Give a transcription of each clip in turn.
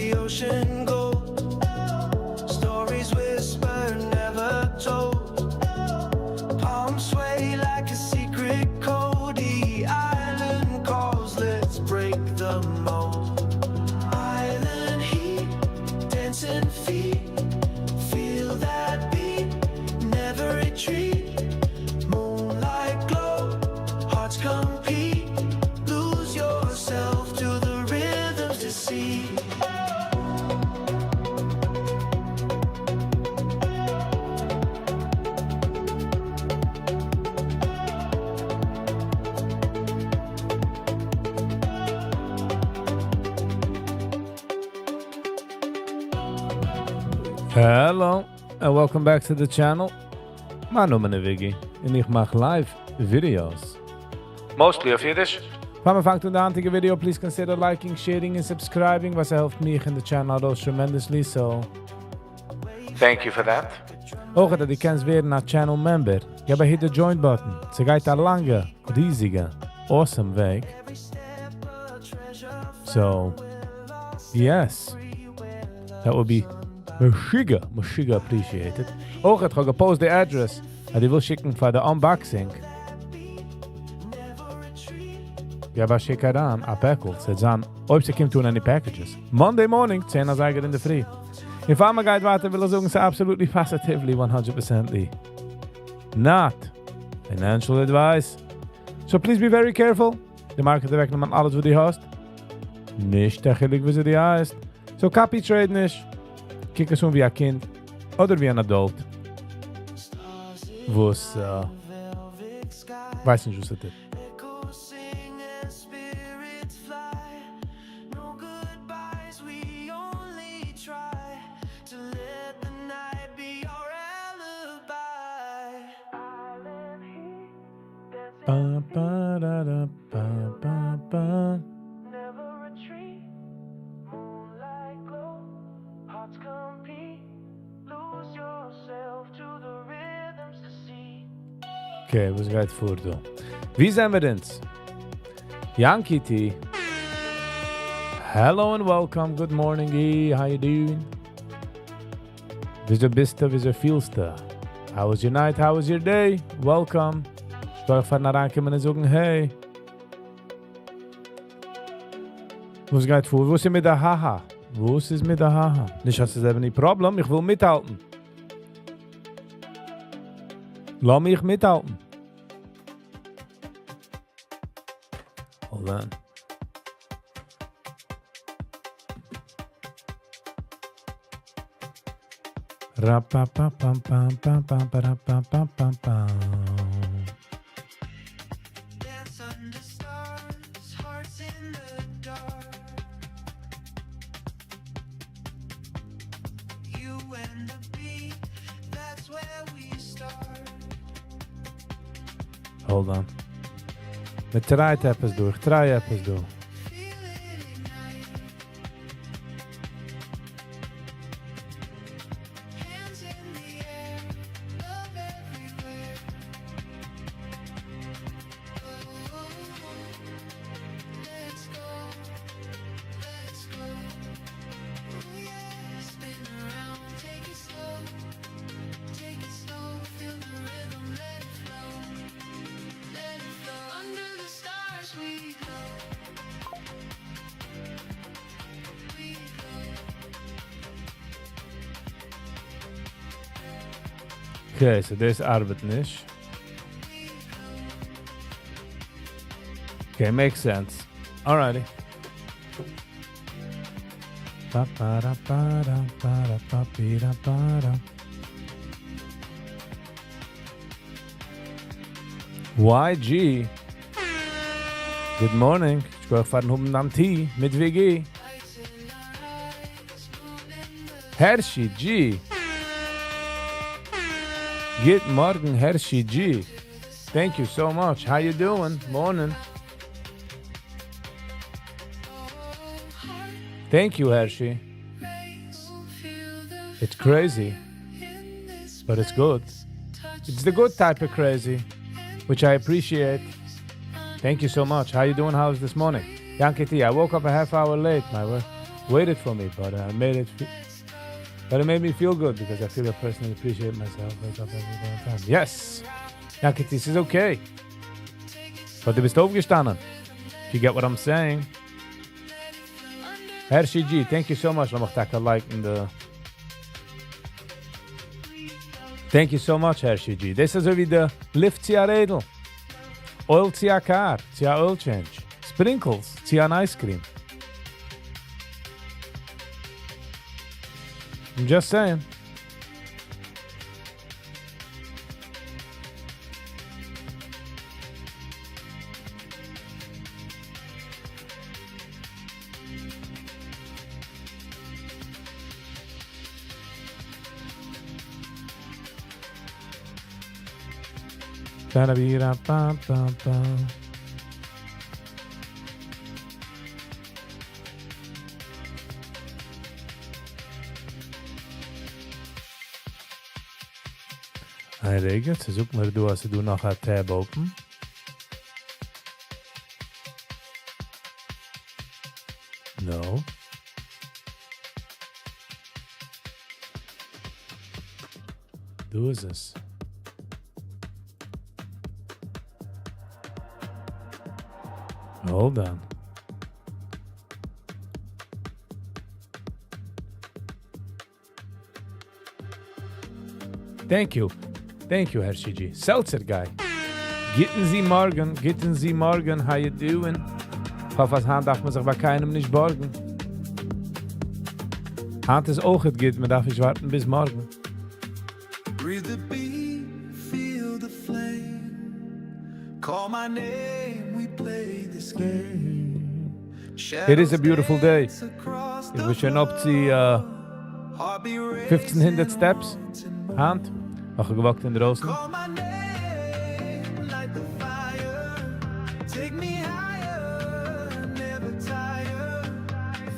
the ocean gold. Stories whisper, never told. Palms sway like a secret code. The island calls, let's break the mold. Island heat, dancing feet. Feel that beat, never retreat. Moonlight glow, hearts compete. Lose yourself to the rhythms to see. Hello and welcome back to the channel. Mijn naam is Viggy en ik maak live videos. Mostly of Yiddish. Wenn man fängt an der heutige Video, please consider liking, sharing and subscribing, was helpt mich in the channel those tremendously, so thank you for that. Auch dat die kennst werden als channel member. Ja, aber hit the join button. Ze geht een lange, riesige, awesome Weg. So, yes, that would be Mushiga appreciated. Ook het ga post the address dat ik wil schicken voor de unboxing. Ja, maar schick het aan, a packle. Ze zijn, ob ze komt doen any packages. Monday morning, 10 als in de free. In Farmerguide water will sagen, ze absolutely positively 100% not financial advice. So please be very careful. De market direct man alles wat die hast. Nicht technisch wie sie die heißt. So copy trade nicht. Kijk eens wie een kind oder wie een adult. Was, weiß nicht, was das ist. Ba, ba, da, da, ba, ba, ba. Okay, was geht vor da? Wie sind wir denn? Yankee T. Hello and welcome. Good morning, E. How you doing? Wieso bist du? Wieso fühlst du? How was your night? How was your day? Welcome. Ich darf von rankommen und sagen, hey. Was geht vor? Wo ist mit der Haha? Wo ist mit der Haha? Nicht hast du selber ein Problem, ich will mithalten. Lass mich mithalten. Hold on. Ra-pa-pa-pam-pam-pam-pam-pam-pam-pam. Dance under stars, hearts in the dark. You and the beat, that's where we start. Hold on. Met draait even door, draai even door. Hands in the air, love everywhere. Oh, let's go, let's go. Oh yeah, spin around, take it slow, feel the rhythm, let it flow, let it flow. Under the stars we go, we go. Okay, so this arbeit nicht. Okay, makes sense. Alrighty. YG. Good morning. Ich gehe fahren oben am Tee mit Viggy. Hershey G. Good morning, Hershey G. Thank you so much. How you doing? Morning. Thank you, Hershey. It's crazy, but it's good. It's the good type of crazy, which I appreciate. Thank you so much. How you doing? How's this morning? Yankee T, I woke up a half hour late, my word. waited for me, but I made it. But it made me feel good because I feel I personally appreciate myself. Wake up every damn time. Yes! Ja, this is okay. But du bist aufgestanden. If you get what I'm saying. Hershey G, thank you so much. Laat me een like in the... Thank you so much, Hershey G. This is wie de lift tia redel. Oil tia car, tia oil change. Sprinkles, tia an ice cream. I'm just saying. Ba-da-bee-da-ba-ba-ba. Hij regelt, ze zoekt maar door als ze doen nog haar tab open. No. Doe eens. Hold on. Thank you, Hershey G. Seltzer guy. Gitten Sie morgen, how you doing? Ich hoffe, als Hand darf man sich bei keinem nicht borgen. Hand ist auch es geht, man darf nicht warten bis morgen. Breathe the beat, feel the flame. Call my name, we play this game. It is a beautiful day. Ich will schon ob sie 1500 steps. Hand. Ach, gewagt in draußen. Call my name, light the fire. Take me higher, never tire.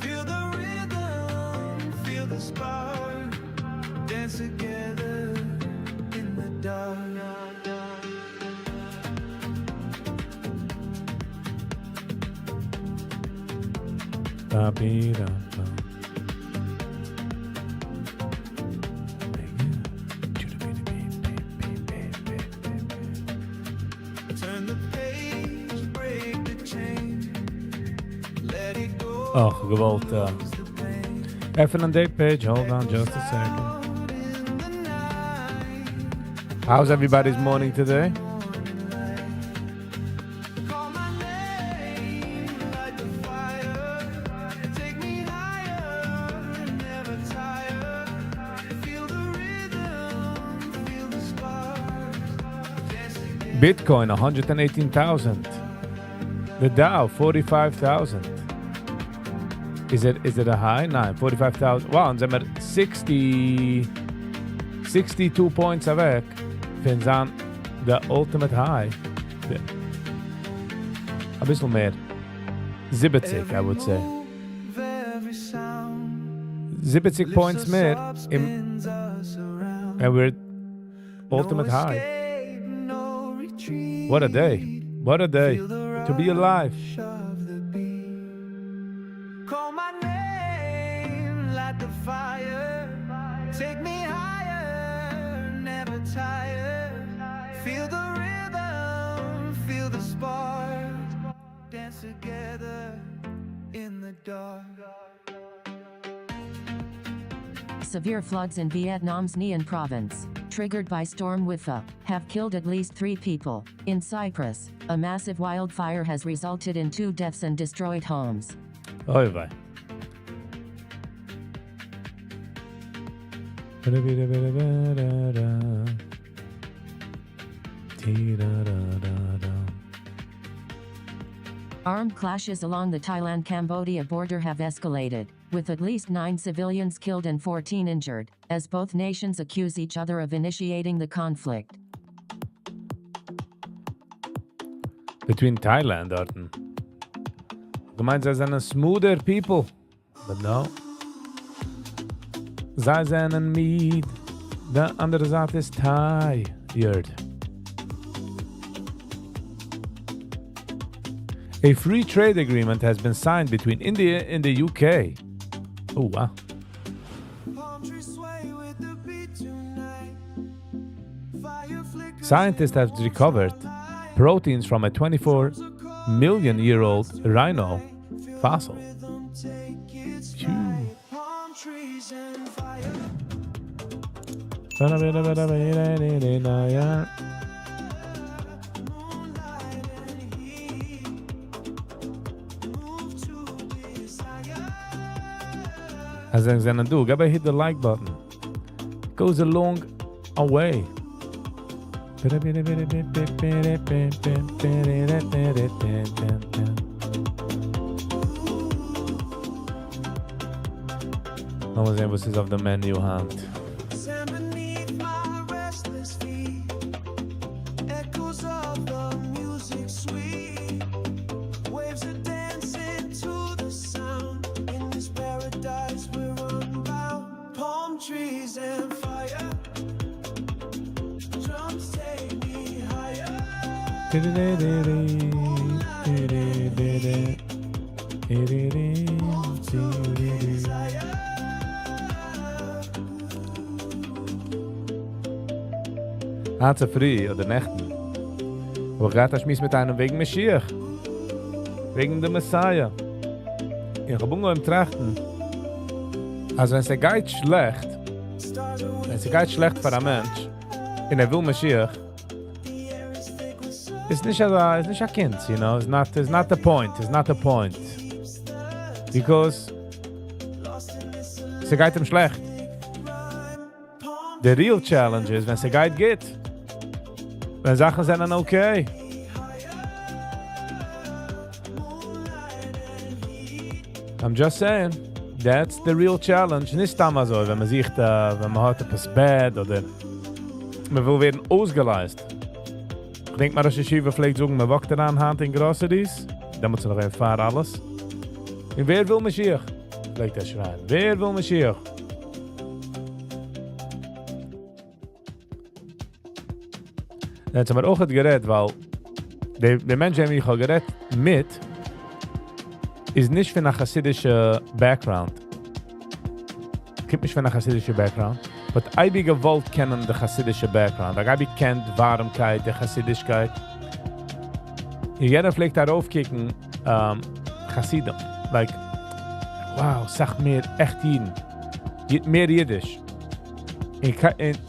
Feel the rhythm, feel the spark. Dance together in the dark. Ba-be-da-ba. Turn the page, break the chain. Let it go. Oh, gewollt. Even een date page. Hold on just a second. How's everybody's morning today? Call my name, light the fire. Take me higher, never tire. Feel the rhythm, feel the spark. Dance together. Bitcoin 118,000. The Dow 45,000. Is it a high? No, 45,000. Wow, dan zijn we 62 points weg. Vind aan de ultimate high. Een beetje meer. 70, I would say. Move, every sound. 70 points meer. Spins us around. And we're ultimate high. Escape, no retreat. What a day. What a day. Feel the To be alive. rush of the beat. Call my name, light the fire. Take me higher, never tire. Feel the rhythm, feel the spark. Dance together in the dark. Severe floods in Vietnam's Ninh province, triggered by storm Wipha, have killed at least 3 people. In Cyprus, a massive wildfire has resulted in 2 deaths and destroyed homes. Hoi vai. Armed clashes along the Thailand-Cambodia border have escalated, with at least 9 civilians killed and 14 injured, as both nations accuse each other of initiating the conflict. Between Thailand dorten. Gemeint, zij zijn een smoother people. But no. Zij zijn een meat. De andere zaad is tired. A free trade agreement has been signed between India and the UK. Oh, wow. Palm trees sway with the beat tonight. Fire flickers. Scientists have recovered proteins from a 24 million year old rhino fossil. Rhythm take its Phew. flight. Palm trees and fire. Moonlight and heat. Move to desire. As I'm gonna do, gotta hit the like button. It goes a long way. Vamos ver was is auf der Menu hand. Sand beneath my restless feet. Echoes of the music sweet. Waves are dancing to the sound. In this paradise we're unbound. Palm trees and fire. Drums take me higher. Hat's früh oder Nächten. Aber gerade das schmiss mit einem wegen Mashiach. Wegen dem Messiah. Ich hab im Trachten. Also wenn es geht schlecht, wenn es geht schlecht für einen Mensch, und will Mashiach, it's nicht a kind, you know, it's not the point, because es geht ihm schlecht. The real challenge is, wenn es geht, wenn Sachen sind dann okay. I'm just saying, that's the real challenge. Nicht damals so, wenn man sich wenn man hat etwas bad oder man will werden ausgeleist. Ich denke mal, dass die Schiefer vielleicht sagen, man wacht daran Hand in Groceries, dann muss man noch erfahren alles. Und wer will Mashiach? Vielleicht das schreien. Wer will Mashiach? Jetzt haben wir auch geredet, weil der Mensch, den ich geredet mit, ist nicht von einer chassidischen Background. Kommt nicht von einer chassidischen Background. Aber ich bin gewollt kennen der chassidische Background. Ich habe kennt Warmkeit, der Chassidischkeit. Jeder pflegt darauf kicken, Chassidim. Like, wow, sag mir echt Jiden. Mehr Yiddish.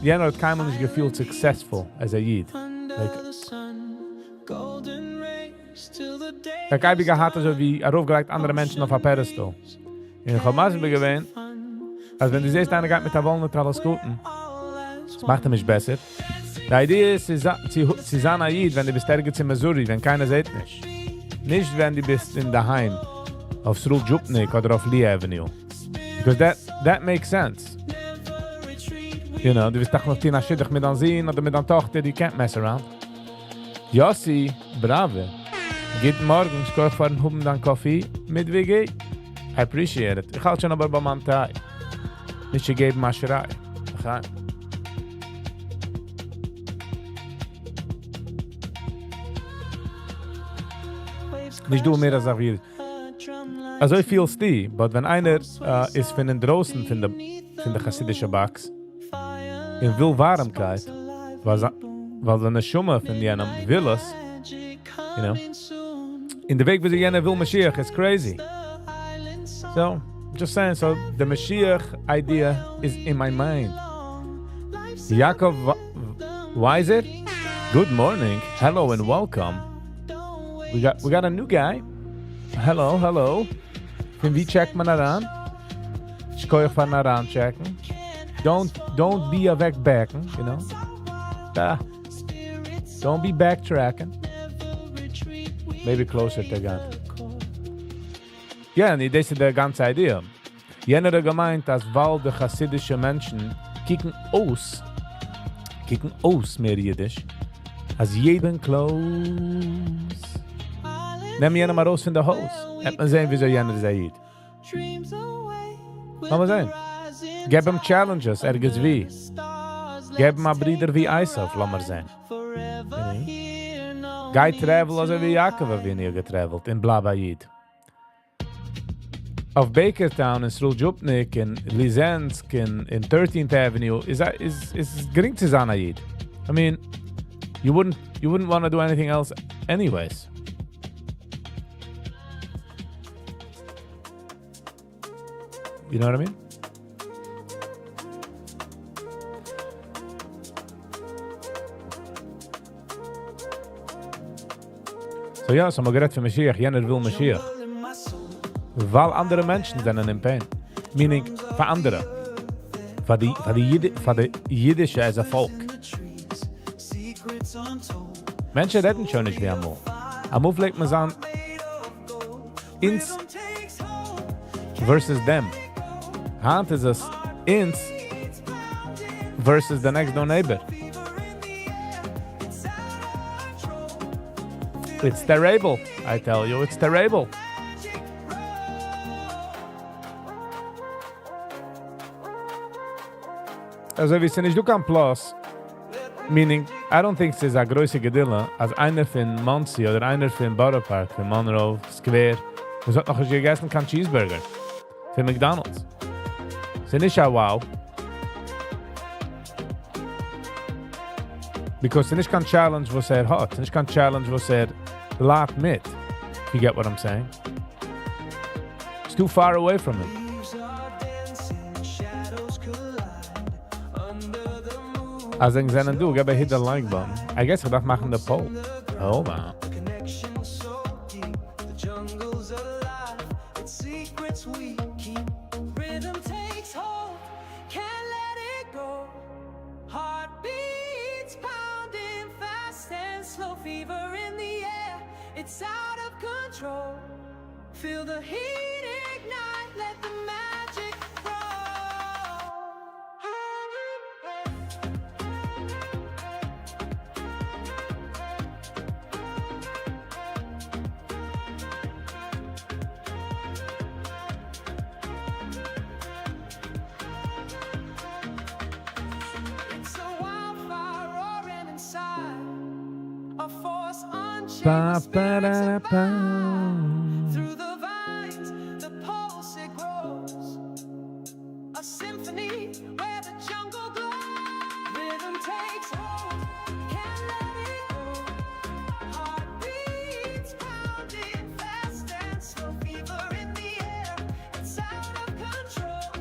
Jeder hat keinem nicht gefühlt successful as a Yid. Like, ich habe gehabt, also wie aufgelegt andere Menschen auf ein Pedestal. Und ich habe mal gewöhnt, als wenn du siehst, einer geht mit der Wolle alles Guten. Das macht mich besser. Die Idee ist, sie sind ein Yid, wenn du bist ergens in Missouri, wenn keiner sieht nicht. Nicht, wenn du bist in daheim, auf Srul Jupnik oder auf Lee Avenue. Because that makes sense. You know, du bist doch noch Tina Schiddich mit Ansehen oder mit einer Tochter, die can't mess around. Yossi, bravo. Guten Morgen, ich koche vor einen Huben dann Kaffee mit Viggy. I appreciate it. Ich halte schon aber bei meinem Tag. Nicht gegeben Mascherei. Okay. Nicht du mehr als auch wir. Also ich fühl's die, aber wenn einer ist von den Drossen von der chassidischen Box in will Warmkeit, weil seine Schumme von jenem will es, you know, in der Weg, wie sie jener will Mashiach, is crazy. So, just saying, so the Mashiach idea is in my mind. Yaakov Weiser, good morning, hello and welcome. We got a new guy. Hello. Can we check man aran? Ich kann euch von aran checken. Don't be a backbacken, you know. Don't be backtracking. Maybe closer to God. Ja, nee, das ist die ganze Idee. Jener hat gemeint, dass weil die chassidische Menschen kicken aus mehr Jiddisch, als jeden close. Nehm jener mal raus von der Haus. Hat man sehen, wieso jener ist Jid. Mal sehen. Geb ihm Challenges, ergens wie. Geb ihm a Brüder wie Eishoff, lass mal sehen. Gai travel also wie Jakob, wie nie getravelt, in Blava Jid. auf Bakertown in Sruljupnik in Lizensk in 13th Avenue is gering zu sein, Ayid. I mean, you wouldn't want to do anything else anyways. You know what I mean? So ja, so man gerät für Mashiach, jener will Mashiach. Weil andere Menschen sind in Pain. Meaning, für andere. Für die Jiddische als ein Volk. Menschen retten schon nicht wie Amul. Amul legt man sagen, ins versus them. Hand ist es ins versus the next door neighbor. It's terrible, I tell you, it's terrible. Also, wie sind nicht du kann plus, meaning, I don't think es ist eine große Gedille, als einer von Muncie oder einer von Borough Park, von Monroe Square, was hat noch gegessen kann Cheeseburger für McDonald's. Es ist nicht ein Wow. Because es ist nicht kein Challenge, was hat. Es ist nicht kein Challenge, was lädt mit. If you get what I'm saying. It's too far away from it. Als ich sehen, du, gebe hit the like button. I guess ich darf machen den Poll. Hold on. It's out of control. Feel the heat ignite, let the magic grow. It's a wildfire roaring inside, a force unchained. Through the vines, the pulse it grows. A symphony where the jungle glows. Rhythm takes hold, can't let it go. Heartbeats pounding fast and slow. Fever in the air, it's out of control.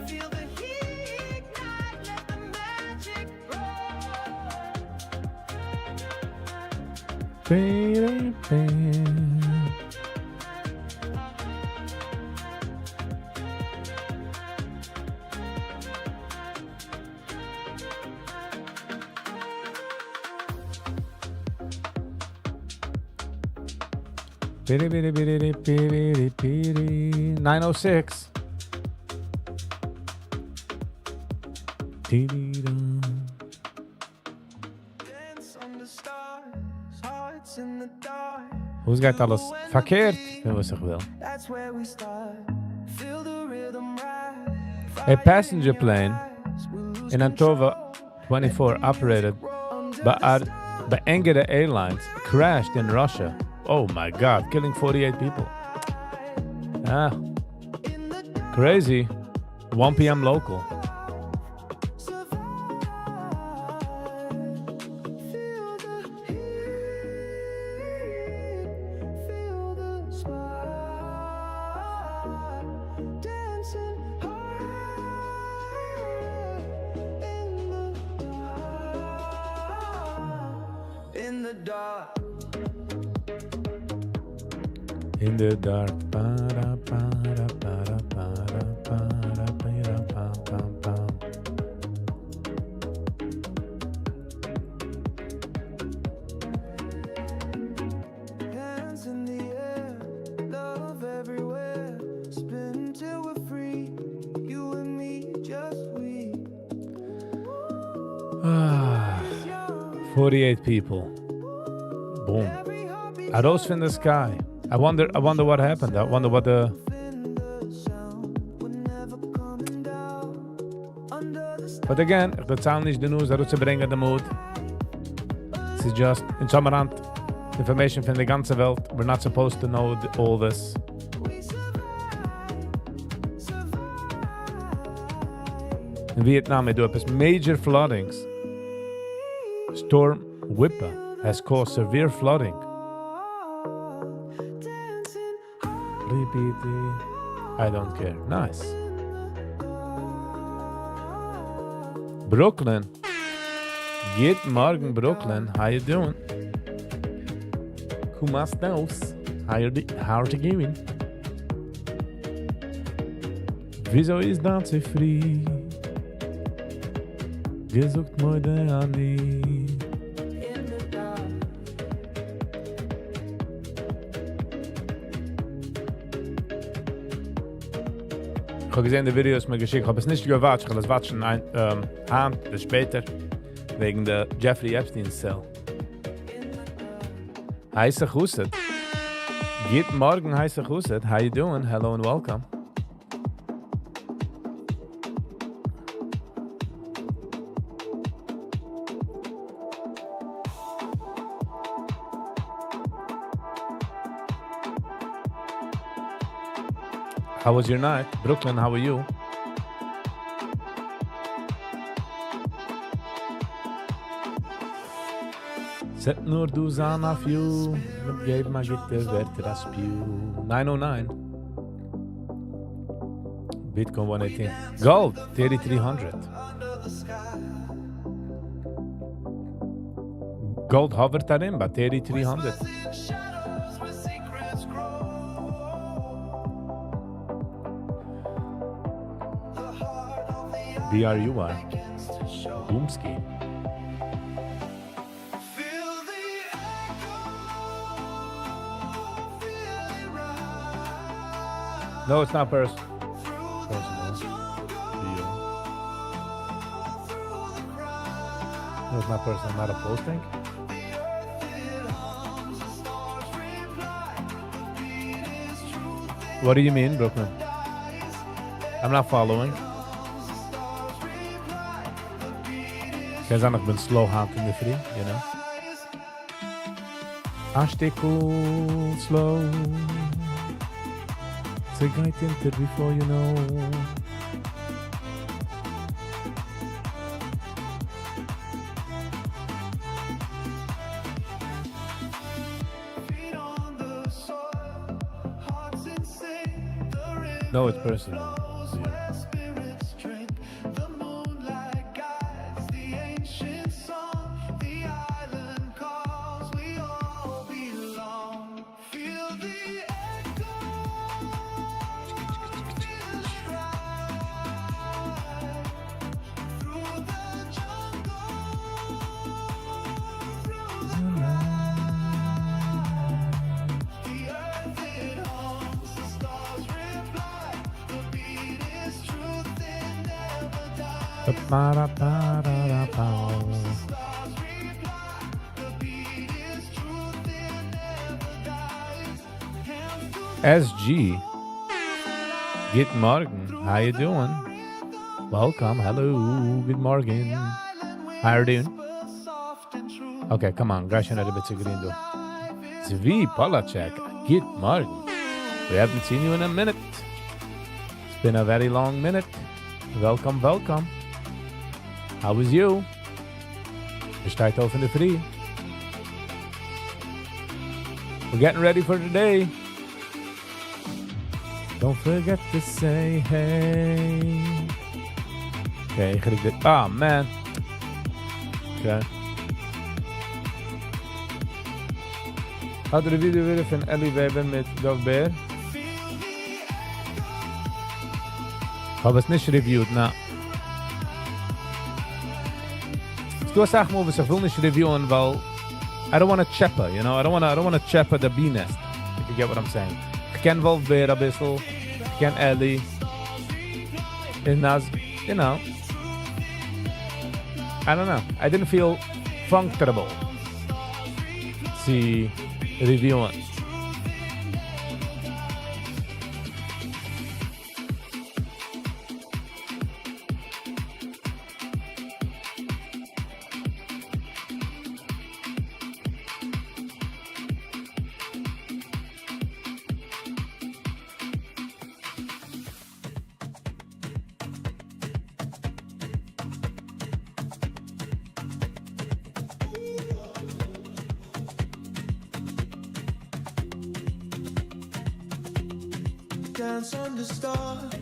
Feel the heat ignite, let the magic grow. Piri, piri, piri, piri, piri. 906. Dee-dee-dum. Who's got alles verkehrt? Was ich will. A passenger plane in Antova 24 operated by Engeda Airlines crashed in Russia. Oh my God, killing 48 people. Crazy. 1 p.m. local. In the dark. Para, para, para, para, para, para, pam, pam, pam. Hands in the air, love everywhere. Spin till we're free. You and me, just we. 48 people. Boom. Arose from the sky. I wonder what happened. I wonder what the... But again, ich bezahle nicht die News, zu bringen den Mut. Es ist just, in Sommerland, information von der ganzen Welt. We're not supposed to know all this. In Vietnam, they do up major floodings. Storm Whipper has caused severe flooding. I don't care. Nice. Brooklyn. Good morning, Brooklyn. How you doing? Kumastos. How are you doing? Wieso ist das so free? Gesucht moi de Annie. Ich habe gesehen, die Videos mir geschickt. Ich habe es nicht gewatscht. Ich habe es watschen Hand bis später. Wegen der Jeffrey Epstein-Cell. Heiße Chusset. Good morning, heiße Chusset. How you doing? Hello and welcome. How was your night? Brooklyn, how are you? Set nur du san auf you. Gave my gitte werte das pew. 909. Bitcoin 118. Gold 3300. Gold hovert daarin bij 3300. BRUR. Boomski. No, it's not personal. No, it's not personal. Not a posting. What do you mean, Brooklyn? I'm not following. Because I've been slow hunting the free, you know. Ashtickle slow. It's a guy tinted before you know. No, it's personal. SG, good morning. How you doing? Welcome. Hello. Good morning. How are you doing? Okay, come on. Gash another bit of green. Zvi Polacek. Good morning. We haven't seen you in a minute. It's been a very long minute. Welcome, welcome. How was you? Je staat over in de free. We're getting ready for today. Don't forget to say hey. Okay, ga ik dit. Ah, man. Okay. Hadden de video weer van Ellie Weber met Dov Bear? Heb het niet reviewed, nou. Ik wil zeggen over ze veel niet reviewen, wel. I don't want to chapper, you know. I don't want to chapper the bee nest. If you get what I'm saying. Ik ken Wolf Bear een beetje. Ik ken Ellie. En as, you know. I don't know. I didn't feel comfortable. See, reviewing. dance under stars.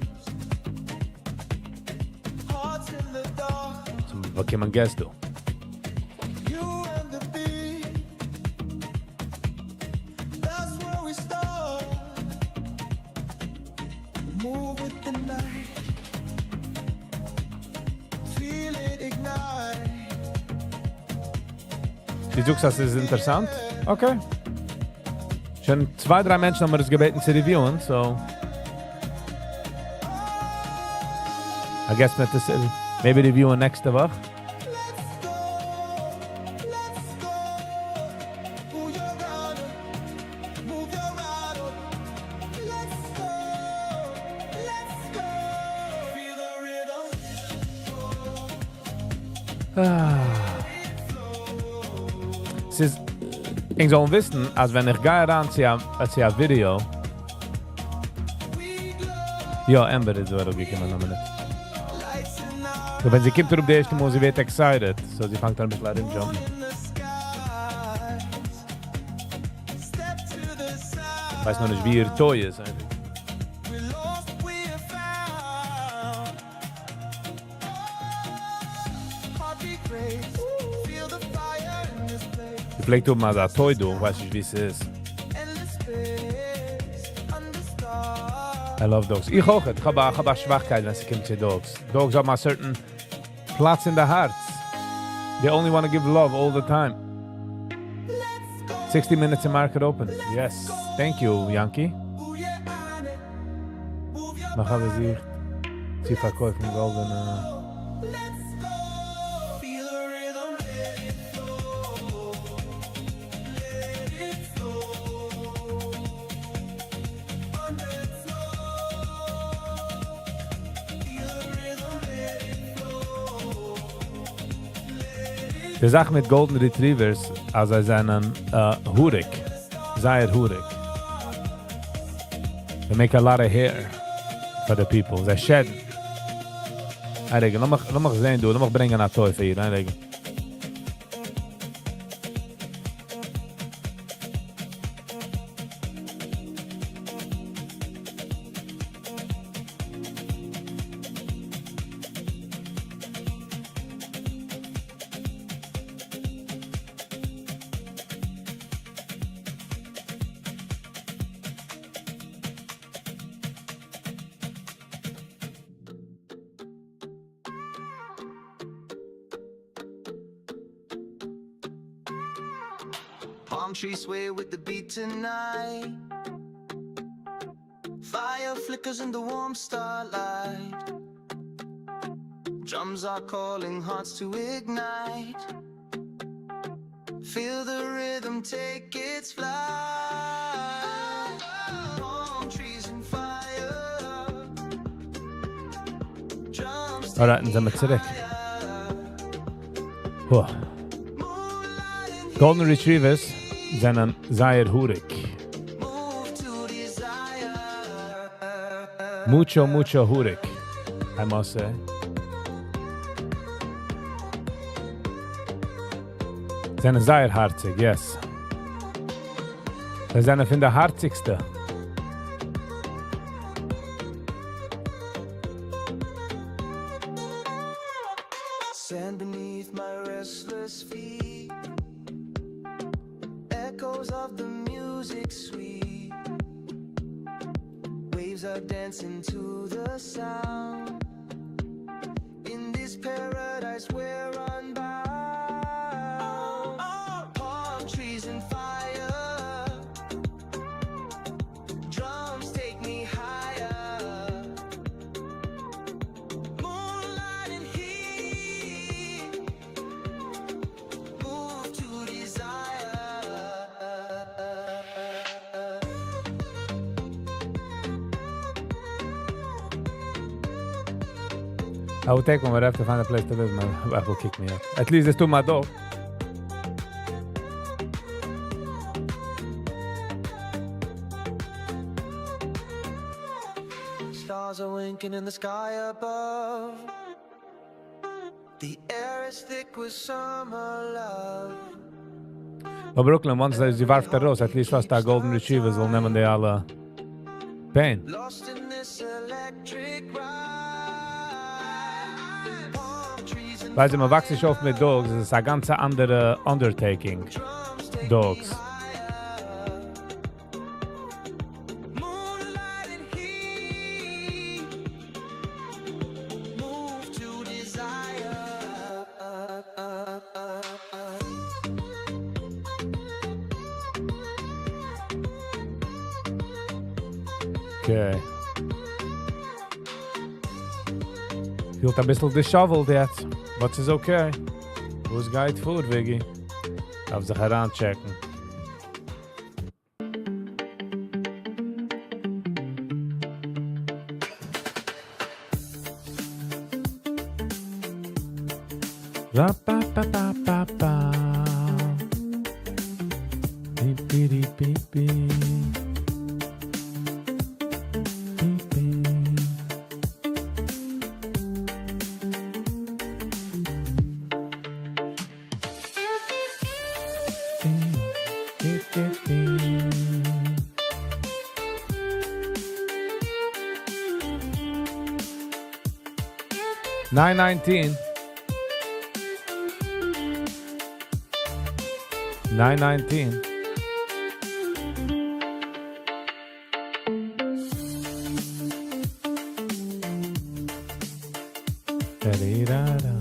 Hearts in the dark. Vad kan man guess då? You and the beat. That's where we start. Move with the night. Feel it ignite. Die Jux, das ist interessant. Okay. Schon 2-3 Menschen haben mir das gebeten zu reviewen, so... I guess mit das maybe reviewen nächste Woche. Es ist... Ich soll wissen, als wenn ich gehe ran zu einem Video... Ja, Amber ist so, da gekommen noch nicht. So, wenn sie kommt auf die erste Mal, sie wird excited. So, sie fängt dann ein bisschen an jumpen. Ich weiß noch nicht, wie ihr Toy ist eigentlich. Ich pflegt oben mal ein Toy, du weißt nicht, wie es ist. I love dogs. Ich auch. Ich habe eine Schwachkeit, wenn es kommt zu Dogs. Dogs have a certain Platz in the hearts. They only want to give love all the time. 60 minutes in market open. Yes. Thank you, Yankee. Noch habe sie verkauft im Golden... Die Sache mit Golden Retrievers, als sie seinen hurig, sehr hurig. They make a lot of hair for the people. Sie shed. Einregen, lass mich sehen, du. Lass mich bringen eine Toy für ihr. Einregen. Palm trees sway with the beat tonight. Fire flickers in the warm starlight. Drums are calling hearts to ignite. Feel the rhythm take its flight. Palm trees and fire. Drums Alright, dann sind wir zurück. Huh. Golden Retrievers sind sehr hurig. Mucho, mucho hurig, I must say. Sie sind sehr harzig, yes. Sie sind von der harzigste. Sand beneath my restless feet. Echoes of the music sweet. Waves are dancing to the sound. In this paradise we're unbound. Palm trees and fire. Drums take me higher. Moonlight and heat. Move to desire. I will take one, but I have to find a place to live. My wife will kick me out. At least it's to my dog. Stars are winking in the sky above. The air is thick with summer love. But Brooklyn, once sie warft raus, at least fast die Golden Retrievers will nehmen die alle pain. Lost in this electric ride. Palm trees and Weißt du, man wächst sich auf mit Dogs, es ist eine ganz andere Undertaking. drums take Dogs. me higher. Moonlight and heat. Move to desire. Okay. Fühlt ein bisschen disheveled jetzt. But it's okay. Who's got food, Viggy? Darf sich heranchecken. Ra-pa-pa-pa-pa-pa. Beep-beep-beep-beep. $9.19. $9.19. Da-dee-da-da.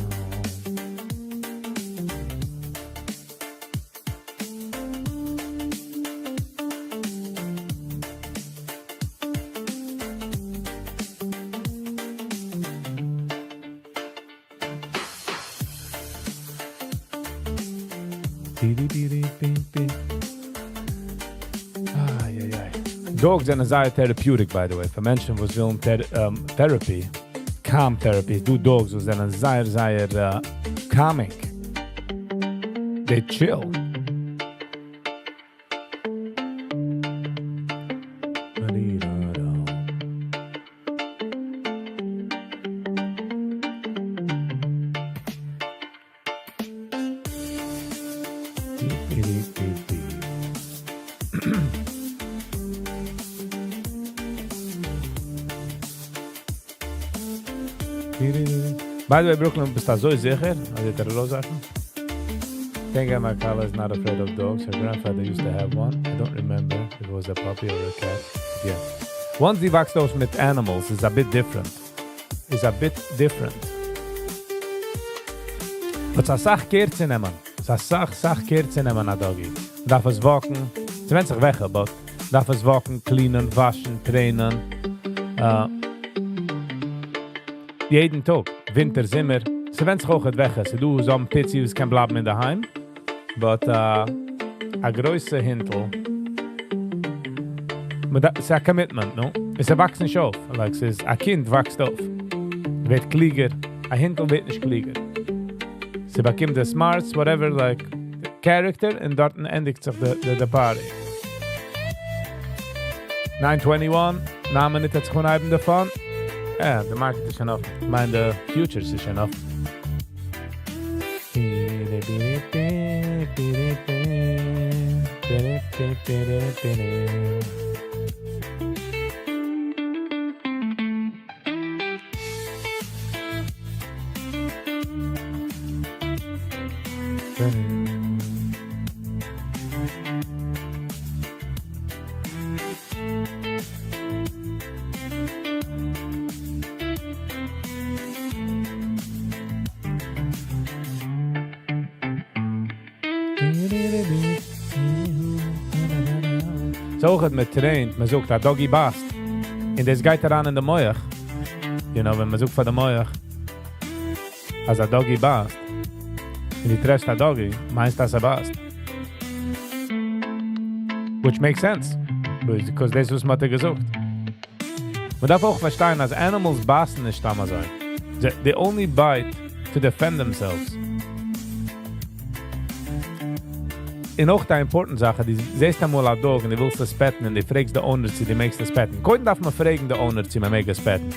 Dogs are very therapeutic, by the way. For Menschen, was willen therapy, calm therapy, do dogs was then sehr calming. They chill. By the way, Brooklyn, bist du so sicher? Also, der Rosachen? I think my Carla is not afraid of dogs. Her grandfather used to have one. I don't remember if it was a puppy or a cat. Yeah. Once die wächst aus mit animals is a bit different. But es Sach Kerzen nehmen. Es Sach Kerzen nehmen a doggy. Darf es walken. Sie werden sich weg, aber darf es walken, cleanen, waschen, trainen. Jeden Tag. Winter, Sommer. Sie werden sich auch nicht weg. Sie do so ein Pizzi, was kann bleiben in daheim. But a größer Hintel. But it's a commitment, no? Es wächst nicht auf. Like, es ist, ein Kind wächst auf. Wird klieger. Ein Hintel wird nicht klieger. Sie bekommt the smarts, whatever, like, character, und dort endigt sich the party. 9:21. Namen nicht, hat sich von einem davon. Ja, the market is enough. Ich meine, the futures is enough. So hat man traint, man sucht a doggy bast. Und das geht daran in der Moich. You know, wenn man sucht von der Moich. Als a doggy bast. Und die trefft a doggy, meinst das a bast. Which makes sense. Because das ist, was man gesucht. Man darf auch verstehen, als animals basten nicht damals sein. They only bite to defend themselves. In auch die important Sache, die siehst einmal ein Dog und die willst das petten und die fragst die Owner, die makes das petten. Kein darf man fragen die Owner, die make das petten.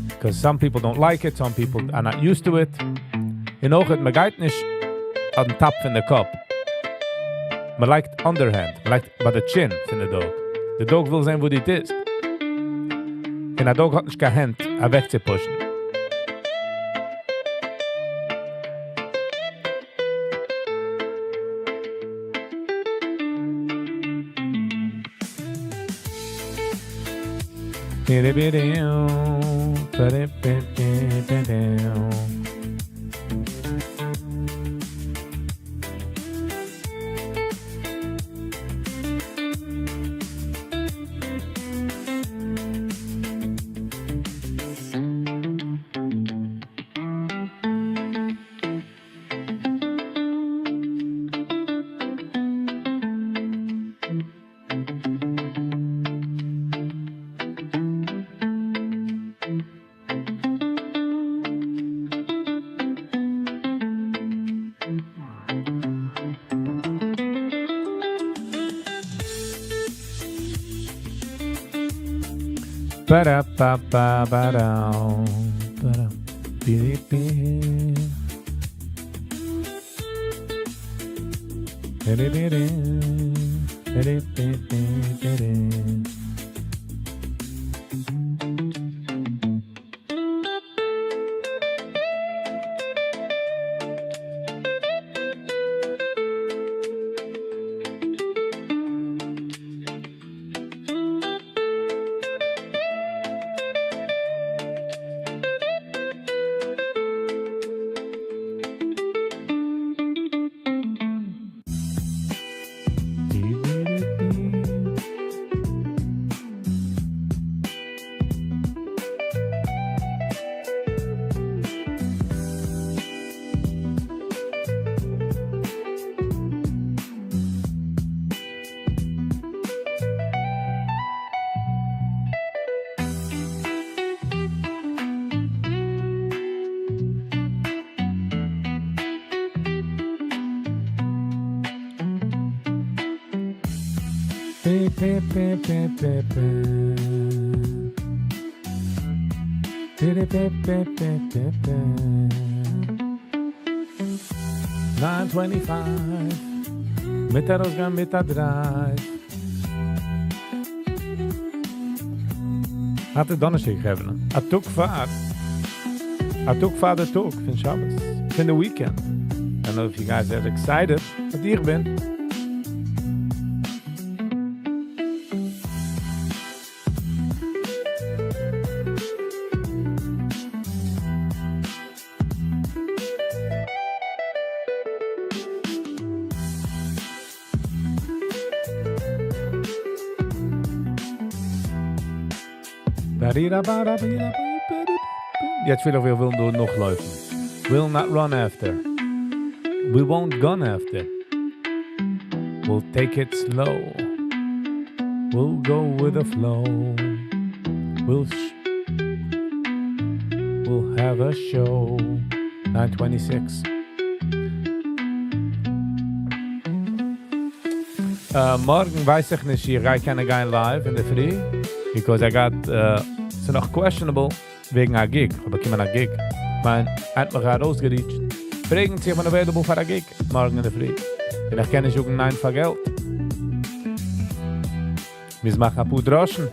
Because some people don't like it, some people are not used to it. In auch man geht nicht an den Tap von der Kopf. Man liked underhand, man liked bei der Chin von der Dog. Der Dog will sehen, wo die ist. In der Dog hat nicht keine Hand, wegzupushen. Ba-da-ba-ba-ba-dow. Ba-da. Bi-di-bi. Bi-di-bi-di. Bi-di-bi-di-bi-di. $9.25 mit der Ausgang mit der Drive. Hatte Donnerstag gegeben. A Tug Fahrt der Tug von Shabbos. Von the weekend. I don't know if you guys are excited, but ich bin. Jetzt will wir will noch laufen. Will not run after. We won't gun after. We'll take it slow. We'll go with the flow. We'll have a show. 9:26. Morgen weiß ich nicht, ich kann gehen live in der Früh. Because I got so noch questionable wegen a gig, aber kimmer a gig. Mein hat mir rausgeriecht. Fragen Sie, ob man available für a gig morgen in der Früh. Und ich kann nicht sagen nein für Geld. Wir machen ein paar Droschen.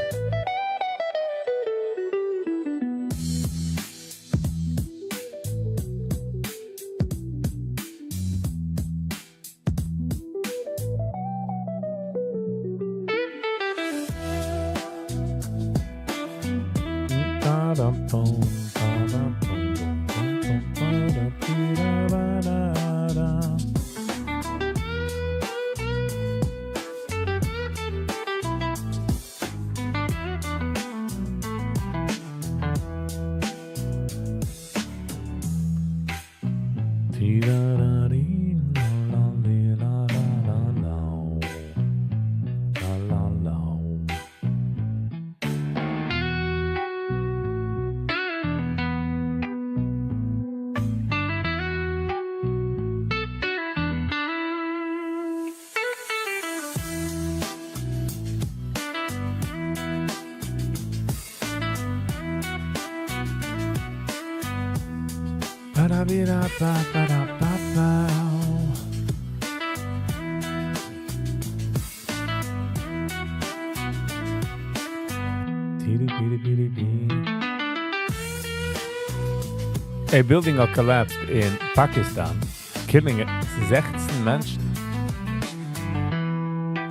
A building got collapsed in Pakistan, killing 16 Menschen.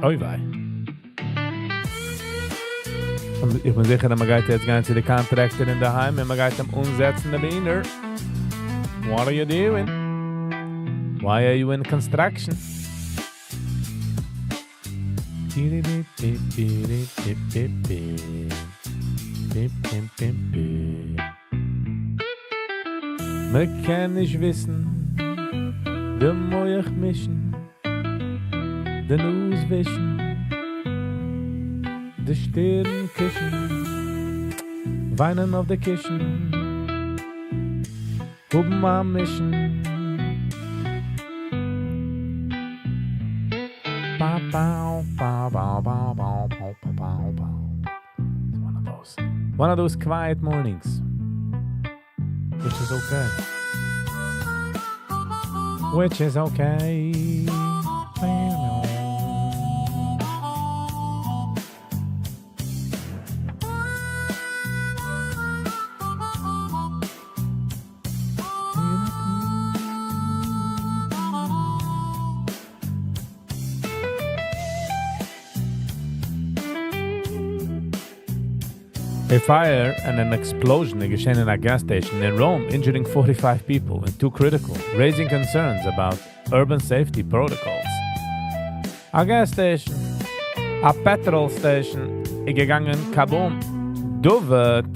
Oi wei. Und ich bin sicher, dass man geht jetzt gehen zu den Contractor in der Heim und man geht am umsetzen der Binder. What are you doing? Why are you in construction? Man kann nicht wissen, der Moich mischen, den Auswischen, der Stirn kischen, weinen auf der Kischen, oben am Mischen. Bow, bow, bow, bow, bow, bow, bow, bow, bow. It's one of those quiet mornings, which is okay. Which is okay. A fire and an explosion geschehen in a gas station in Rome, injuring 45 people and 2 critical, raising concerns about urban safety protocols. A gas station, a petrol station, gegangen kaboom. Du wird.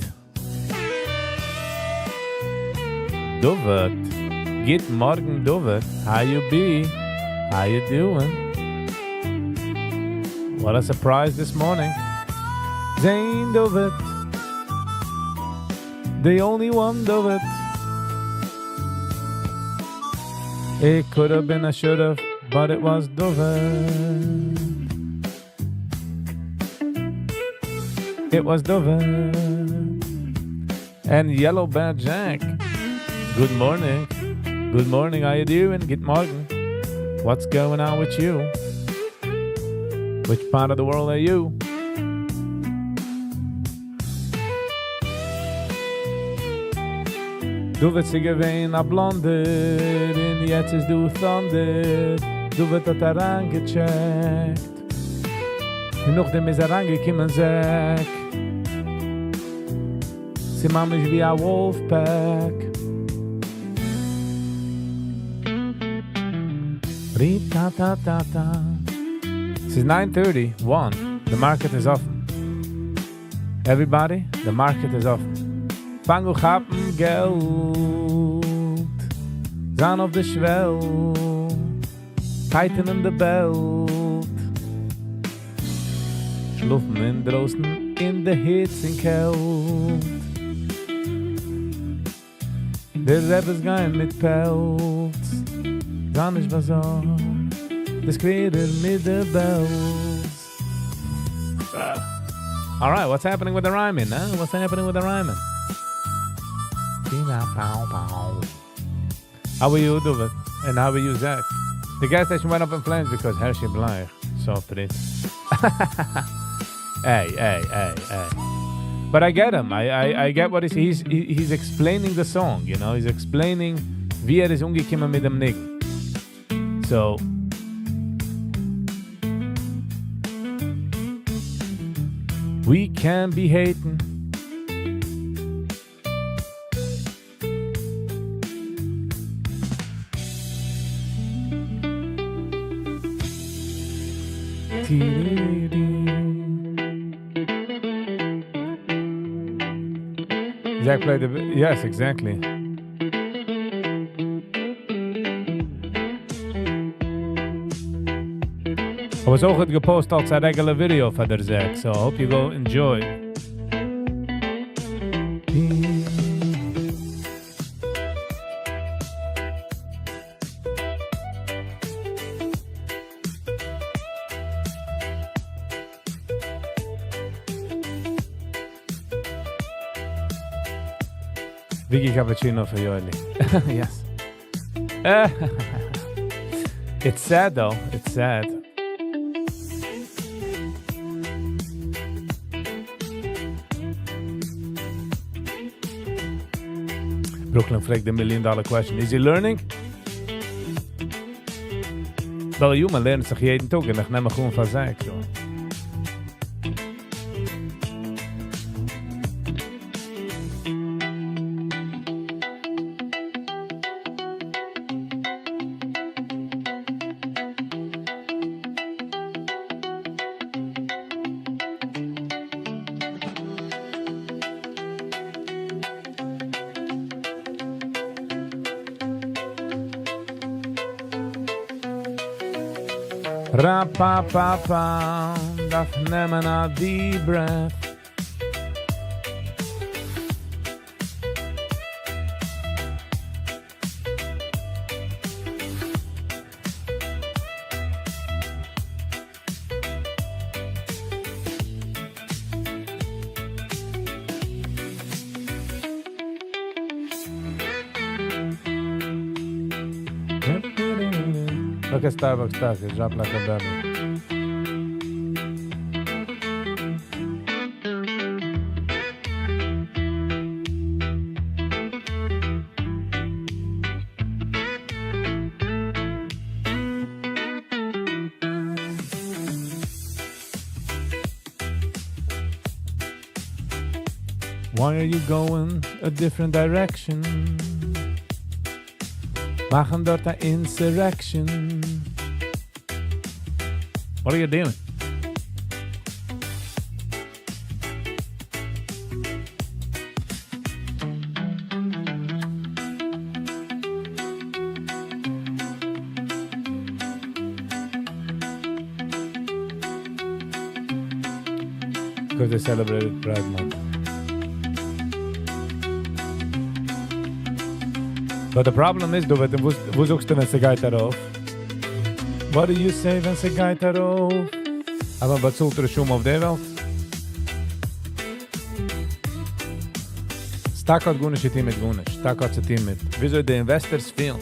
Good morning, du wird. How you be? How you doing? What a surprise this morning. Zane du wird. The only one do it. It could have been a should have, but it was Dover. It was Dover. And Yellow Bear Jack. Good morning. Good morning, how you doing? Good morning. What's going on with you? Which part of the world are you? Du wirst sie gewähn a Blonde, und jetzt ist du Thunder. Du wirst hat herangecheckt, und nachdem ist herangekommen Zack. Sie macht mich wie a Wolfpack. Ri-ta-ta-ta-ta. Es ist 9:30, 1. The market is offen. Everybody, the market is offen. Fang auch haben Geld, Zahn auf der Schwell, Titan in der Belt, Schlufen in draußen in der Hitze in Kält. Der Rebbes gehen mit Pelz, Zahn ist was auch, das Quäder mit der Bells. Alright, what's happening with the rhyming, huh? What's happening with the rhyming? How are you, David? And how are you, Zach? The gas station went up in flames because Hershey Bleich. So pretty. Hey. But I get him. I get what he's explaining the song, you know? He's explaining wie ist umgekommen mit dem Niggen. So, we can be hating. Zach played the... Yes, exactly. I was auch gepostet als a regular video for der Zach, so I hope you go enjoy. Viggy cappuccino for Yoeli. Yes. It's sad though. It's sad. Brooklyn fragt the $1 million question. Is he learning? Wel, man lernt sich jeden Tag und ich nehme gewoon versagt. So. Ra-pa-pa-pa, darf nehmen a deep breath. Look at Starbucks stuff, it dropped like a baby. Why are you going a different direction? Machen dort a insurrection. What are you doing? Because they celebrated Pride Month. But the problem is, wo suchst du, wenn sie geht darauf? What do you say, wenn sie geht darauf? Aber was zult er schon auf der Welt? Stark hat Gunisch ein Team mit Gunisch. Stark hat ein Team mit. Wieso die Investors fehlen?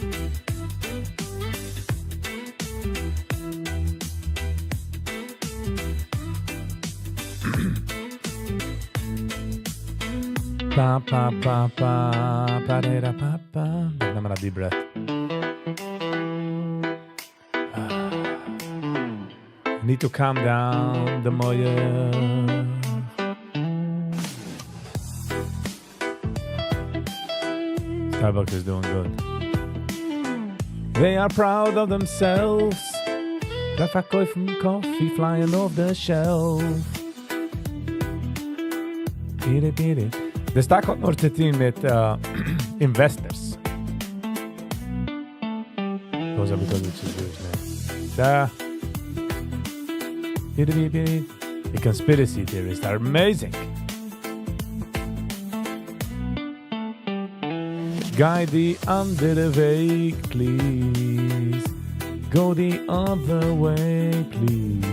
Pa pa pa pa pa da pa pa. Nehmen wir a deep breath. Need to calm down the moya. Starbucks is doing good. They are proud of themselves. Der verkaufen Coffee flying off the shelf. Beat it. The stock hat nur zu tun mit investors. Those are because it's Jewish name. Da. The conspiracy theorists are amazing. Guide the andere Weg, please. Go the other way, please.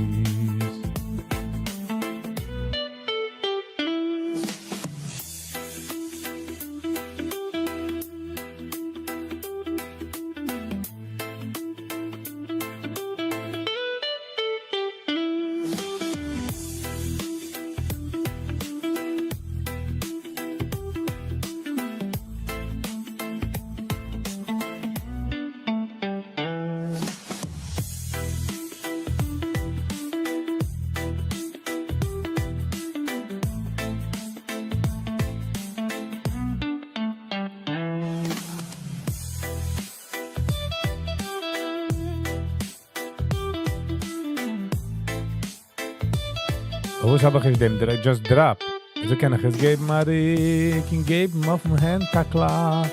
Wo habe ich dem just drop? Also kann ich es geben, aber ich kann geben auf dem Handtag. Darf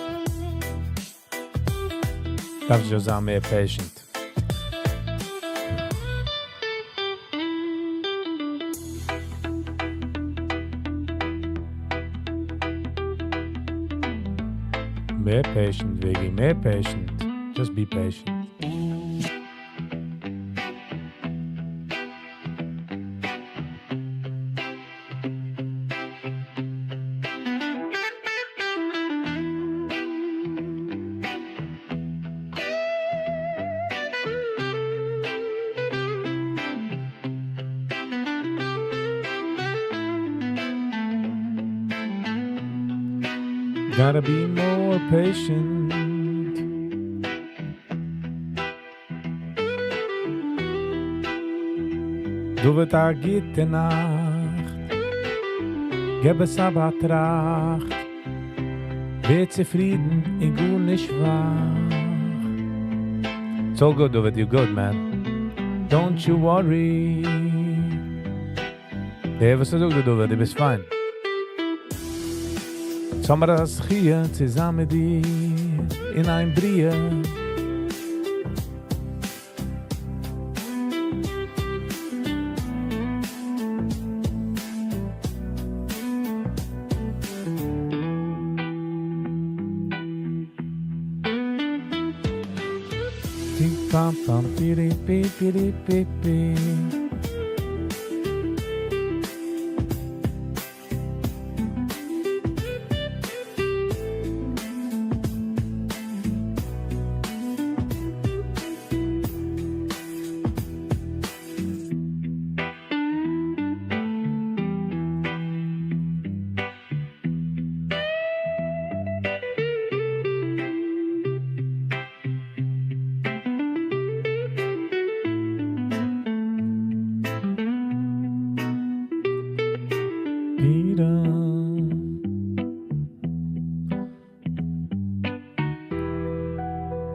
ich sagen, mehr patient. Mehr patient, Viggy, mehr patient. Just be patient. Gotta be more patient. Du wird a gitte Nacht, gebe Sabbat Tracht, wird zufrieden in gut nicht wach. So good, Duvet, you good, man. Don't you worry. Hey, was du, Duvet, du bist fein. Sommer das hier zusammen mit dir in ein Brie. Pam pam piri pi piri pi pi.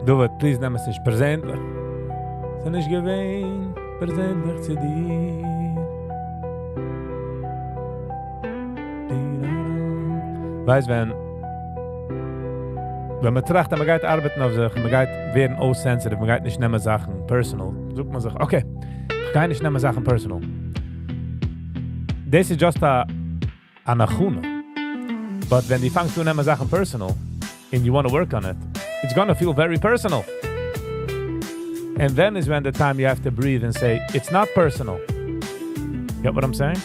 Duvet, please nimm es nicht persönlich. Sind nicht gewähnt, persönlich zu dir. Weißt, wenn man tracht, man geht arbeiten auf sich, man geht werden sensitive, man geht nicht nehmen Sachen personal, sucht man sich, okay, ich kann nicht nehmen Sachen personal. Das ist just a nachuna. But wenn die fangst zu nehmen Sachen personal, and you want to work on it, it's gonna feel very personal. And then is when the time you have to breathe and say, it's not personal. Get what I'm saying?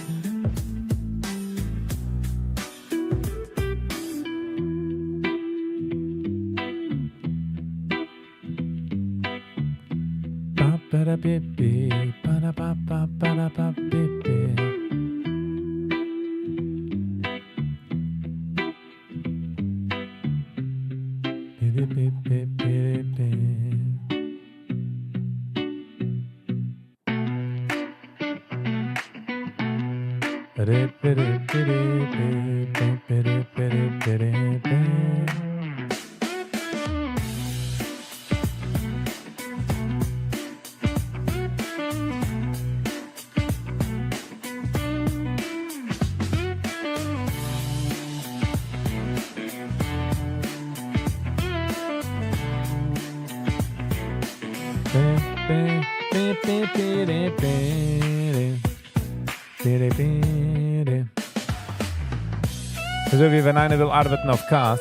So wie wenn einer will arbeiten auf Kass.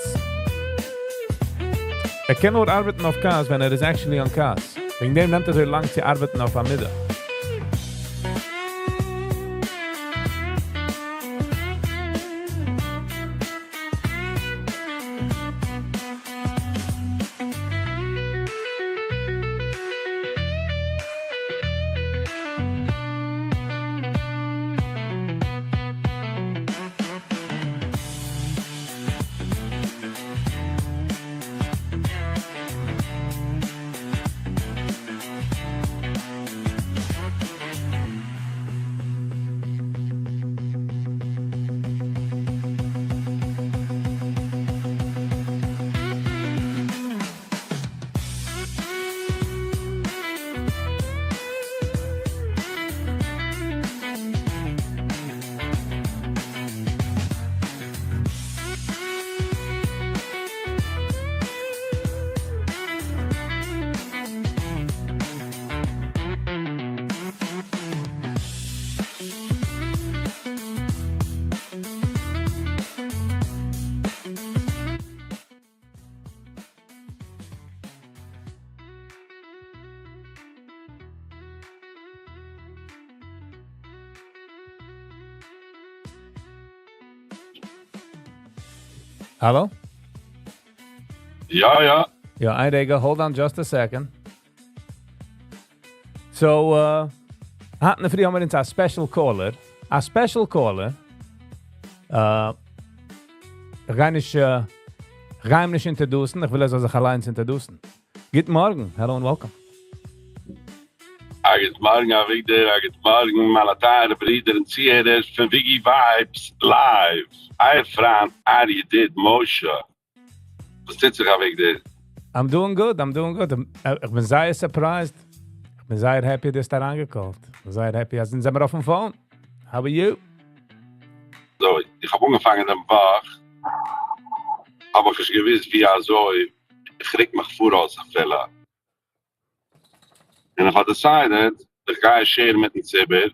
Kann nur arbeiten auf Kass, wenn is actually on Kass. Wegen dem nimmt so lang zu arbeiten auf Amida. Hello? Ja. Yeah, Eidega, hold on just a second. So, hatten wir haben wir uns a special caller. A special caller. Gar nicht Ga hem nicht introducen, ich will also sich allein introducen. Guten Morgen, hello and welcome. Guten Morgen, guten Morgen, meine Tare, Brüder und Zieher von Viggy Vibes live. Hi, Frank, how you did, Moshe? Was tut sich auf dir? I'm doing good. Ich bin sehr surprised. Ich bin sehr happy, dass du da angekauft. Ich bin sehr happy, sind wir auf dem Phone. How are you? So, ich habe angefangen am Bach, aber ich gewiss, wie so, ich krieg mich voraus, Fella. Und ich habe decided, ich gehe share mit dem Zibber,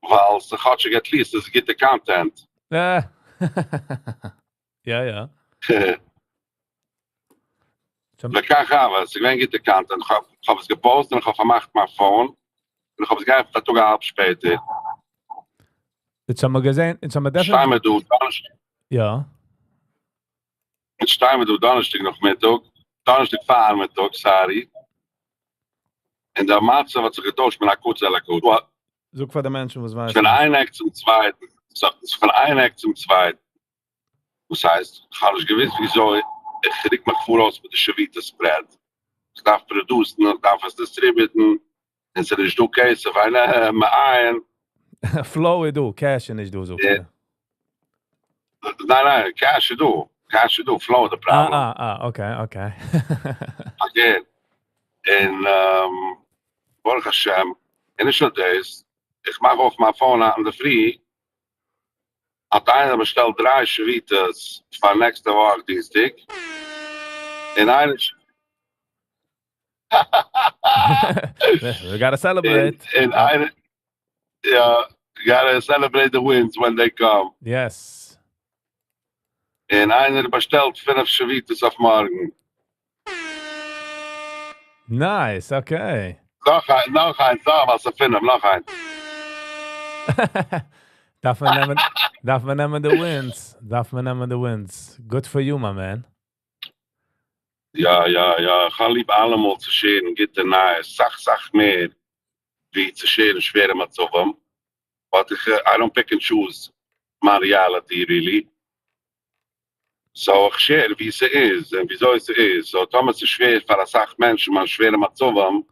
weil es hat sich at least, es gibt Content. Ja. Ja. Wir können gaan, ich weiß, gibt Content. Ich habe es gepostet und ich habe gemacht mein Phone. Und ich habe es gehabt, das sogar abspäter. Jetzt haben wir gesehen, jetzt haben wir definitiv... Steimer du, Donnerstag. Ja. Steimer du, Donnerstag noch Mittag. Donnerstag fahren Mittag, sorry. En der Matze wat ze getauscht met een kurze gut. Zoek voor de mensen, was weiß. Von einem Eck zum zweiten. Von einem Eck zum zweiten. Das heißt, ich habe nicht gewiss, wieso ich krieg mich voraus mit der Schweizer-Spread. Ich darf produzieren, ich darf es distributen. Und es ist okay, so weil ein... Flow du, cash nicht du, so. Nein, cash du, flow the problem. Okay. Again. En, Baruch Hashem, initial days, ich mache auf mein Phone an der Free, hat einer bestellt 3 Schweites für nächste Woche Dienstag. En einer... We gotta celebrate. En einer... Ja, gotta celebrate the wins when they come. Yes. En einer bestellt 5 Schweites auf morgen. Nice, okay. Noch ein, sag was zu finden, noch ein. Darf man nehmen the wins. Good for you, my man. Ja, ich kann lieb allemal zu scheren, geht der nahe, sag mehr, wie zu scheren, schwerer mit so was. But I don't pick and choose my reality, really. So, ich share, wie sie ist, und wieso sie ist. So, Thomas ist schwer für eine Sache Menschen, man schwerer mit so was.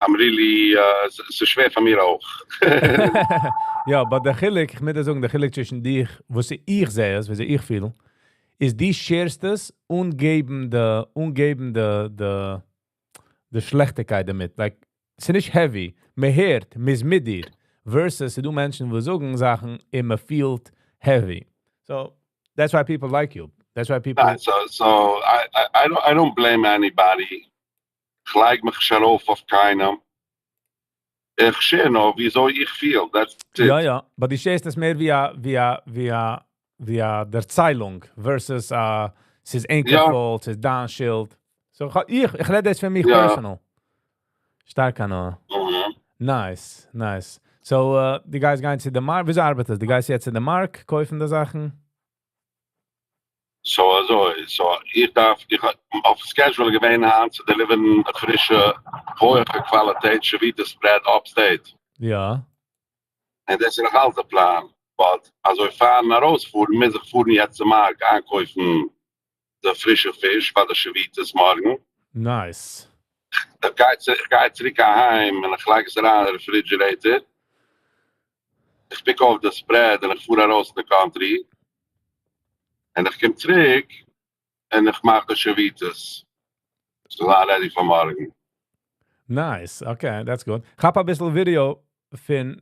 I'm really, es ist schwer von mir auch. Ja, aber der Chilik, ich möchte sagen, der Chilik zwischen dich, was ich sehe, was ich fühle, ist die Scherstes ungeben de Schlechtigkeit damit. Like, es ist nicht heavy, man hört, man ist mit dir, versus du Menschen, die sagen Sachen, immer feel heavy. So, that's why people like you. That's why people... So I don't blame anybody. Ich leg mich schon auf keinem. Ich sehe noch, wieso ich feel. That's it. Ja, aber die Scherstes ist mehr via der Zeilung versus es ist enkelvoll, es ist downshield. So, ich rede das für mich personal. Stark an. Nice. So, die guys gehen zu der Markt. Wieso arbeitet? Die guys jetzt in der Markt, kaufen die Sachen? So, ich auf Schedule gewähnt haben, zu deliveren frische, hohe Qualität, Schweizer Spread upstate. Ja. Und das ist noch alter Plan. But, also, ich fahre nach rausfuhren, mit sich fuhren jetzt zum Markt, ankaufen der frische Fisch, von der Schweizer morgen. Nice. Ich gehe zurück heim und ich lege es rein in den Refrigerator. Ich pick auf das Spread und ich fuhr raus in the country. En ik kom terug en ik maak de Schweites. So I'm ready for morgen. Nice, okay, that's good. Ik heb een beetje video van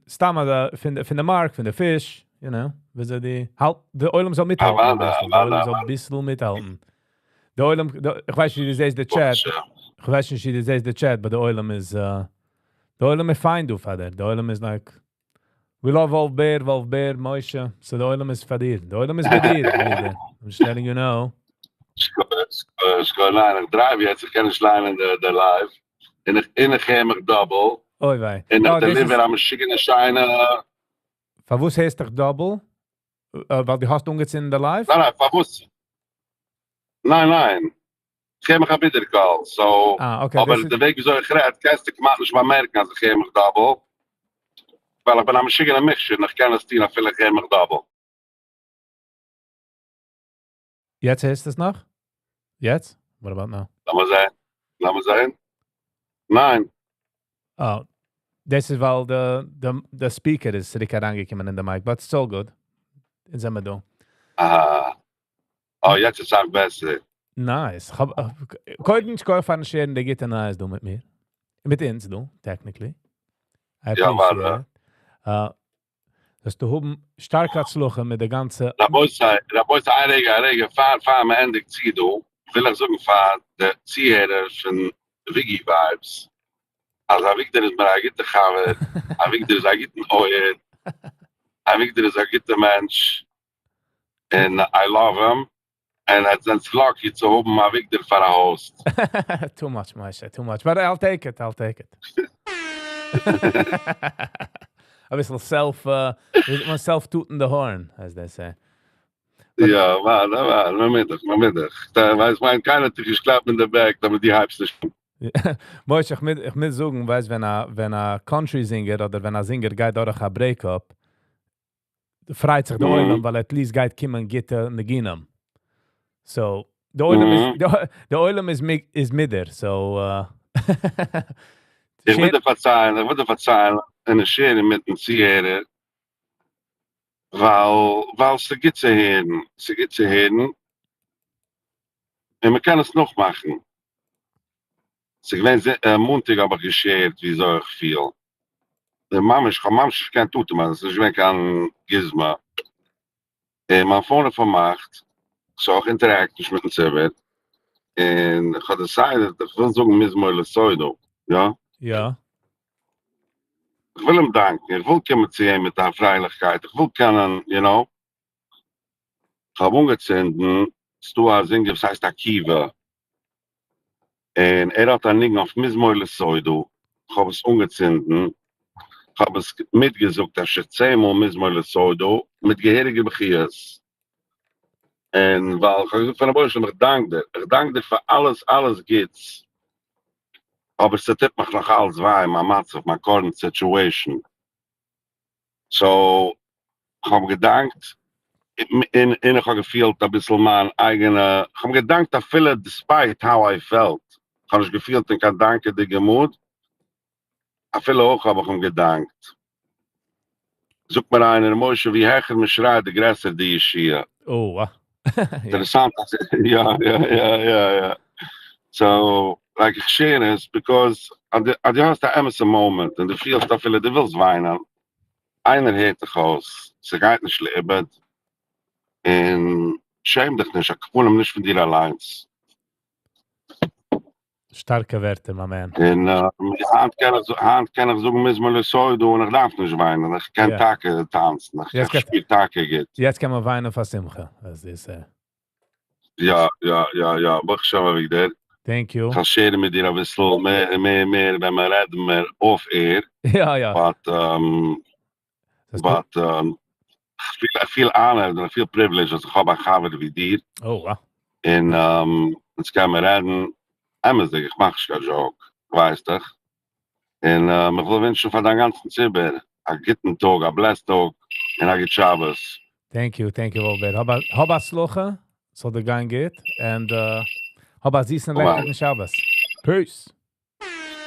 de markt, van de fish, you know. We zijn de oilem zal mithalten. De oilem zal een beetje mithalten. De oilem, ik weet niet, je de chat. Ik weet niet, je de chat, but de oilem is fine, du, vader. De oilem is like... We love Wolf Bear, Moshe. So the oilem is fadir. The oilem is fadir. I'm just letting you know. Ik ga drive jetzt, ik ken een slime in de live. In een gemig double. Oei, wij. En ik deliver aan mijn chicken en shine. Van woes heet toch double? Weil die hast ungezien in der live? Nein, van woes? Nein. Gemig heb ik er al. So, okay. Maar de week zo gered, kerst ik maak niet maar merken als een gemig double. Weil ich bin am Schicken am Mixture, und ich kenne es dir noch viele gemig double. Jetzt ist es noch? Jetzt? What about now? Lass mal sein. Nein. Oh, this is weil the speaker is zurück herangekommen in the mic, but it's all good. In sind wir da. Oh, jetzt ist es auch besser. Nice. Können ich fahren scheren, der geht ja nice du mit mir. Mit uns du, technically. I Ja, appreciate it. Dass du oben stark hat sluchen mit der ganze... Da muss ich einregen, fahr mir endlich zieh, du. Will ich sagen, fahr der Ziehherr von Viggy Vibes. Also, Victor ist mir ein guter Gabe, Victor ist ein guter Oyer, Victor ist ein guter Mensch. And I love him. And it's lucky to open my Victor for a host. Too much, Maisha, too much. But I'll take it. A bisschen self-tooting the horn, as they say. Ja, maar middag. Da weiß man keiner tisch klappt in der Back, damit die Hypes nicht. Moish, ich mit sagen, weißt, wenn a Country-Singer oder wenn a Singer geht durch a Breakup, freit sich der Oilem, weil at least geht kommen Gitter in the Ginam. So, the Oilem is midder, so... Ich würde verzeihen, eine Schere mit dem Ziehherr, weil sie geht zu hören, und man kann es noch machen. Sie gewinnt muntig, aber geschert, wie so ich viel. Der Mama ist kein Tute, man ist nicht an Gizma. Man vorne vermacht, so auch interaktisch mit dem Zerwet. Und ich hatte gesagt, ich will sagen, missmäule Soido, ja? Ja. Ich will ihm danken, ich will kommen zu ihm mit der Freilichkeit, ich will können, you know. Ich habe ungezündet, Stua Singer, das heißt Akiva. Und hat dann nicht auf missmäule Soido. Ich habe es ungezündet. Ich habe es mitgesucht, dass ich 10-mal missmäule Soido mit gehörige Begiers. Und weil ich gesagt habe, ich danke dir für alles geht's. Aber es hat mich noch alles wahr in meinem Matz, auf meiner current situation. So, ich habe gedankt, ich habe gefühlt ein bisschen mein eigener, ich habe gedankt, dass viele, despite how I felt, ich habe gefühlt, ich kann danke dir gemut, aber viele auch habe ich gedankt. Zoek maar een emotie, wie hecher me schreit, de größer die is hier. Oh, wow. Interessant. Ja. So, like ich share is because at the hast the Emerson moment and the feel stuff viele die wills weinen. Einer hat dich aus, sie geht nicht leben. Und schäm dich nicht, ich wohne nicht von dir allein. Starke Werte, my man. Und Hand kann ich sagen, müssen wir so tun, und ich darf nicht weinen. Ich kann Tage tanzen, ich spiele Tage geht. Jetzt kann man weinen fast Simcha, as they say. Ja, aber ich schau mal wieder. Thank you. Ich kann share mit dir ein bisschen mehr, wenn wir reden, mehr off-air. Ja. But viel aanhef en veel privilege als ik ga bij Gaver wie dir. Oh, wow. En het kan me redden. En me zeggen, ik mag geen joke. Weißt du? En ik wil wensen van de ganzen Zibber. A gitten Tag, a blessed Tag. En a git Shabbos. Thank you, Albert. Haba slochen, so the gang geht. And haba ziesen lekker Shabbos. Peace.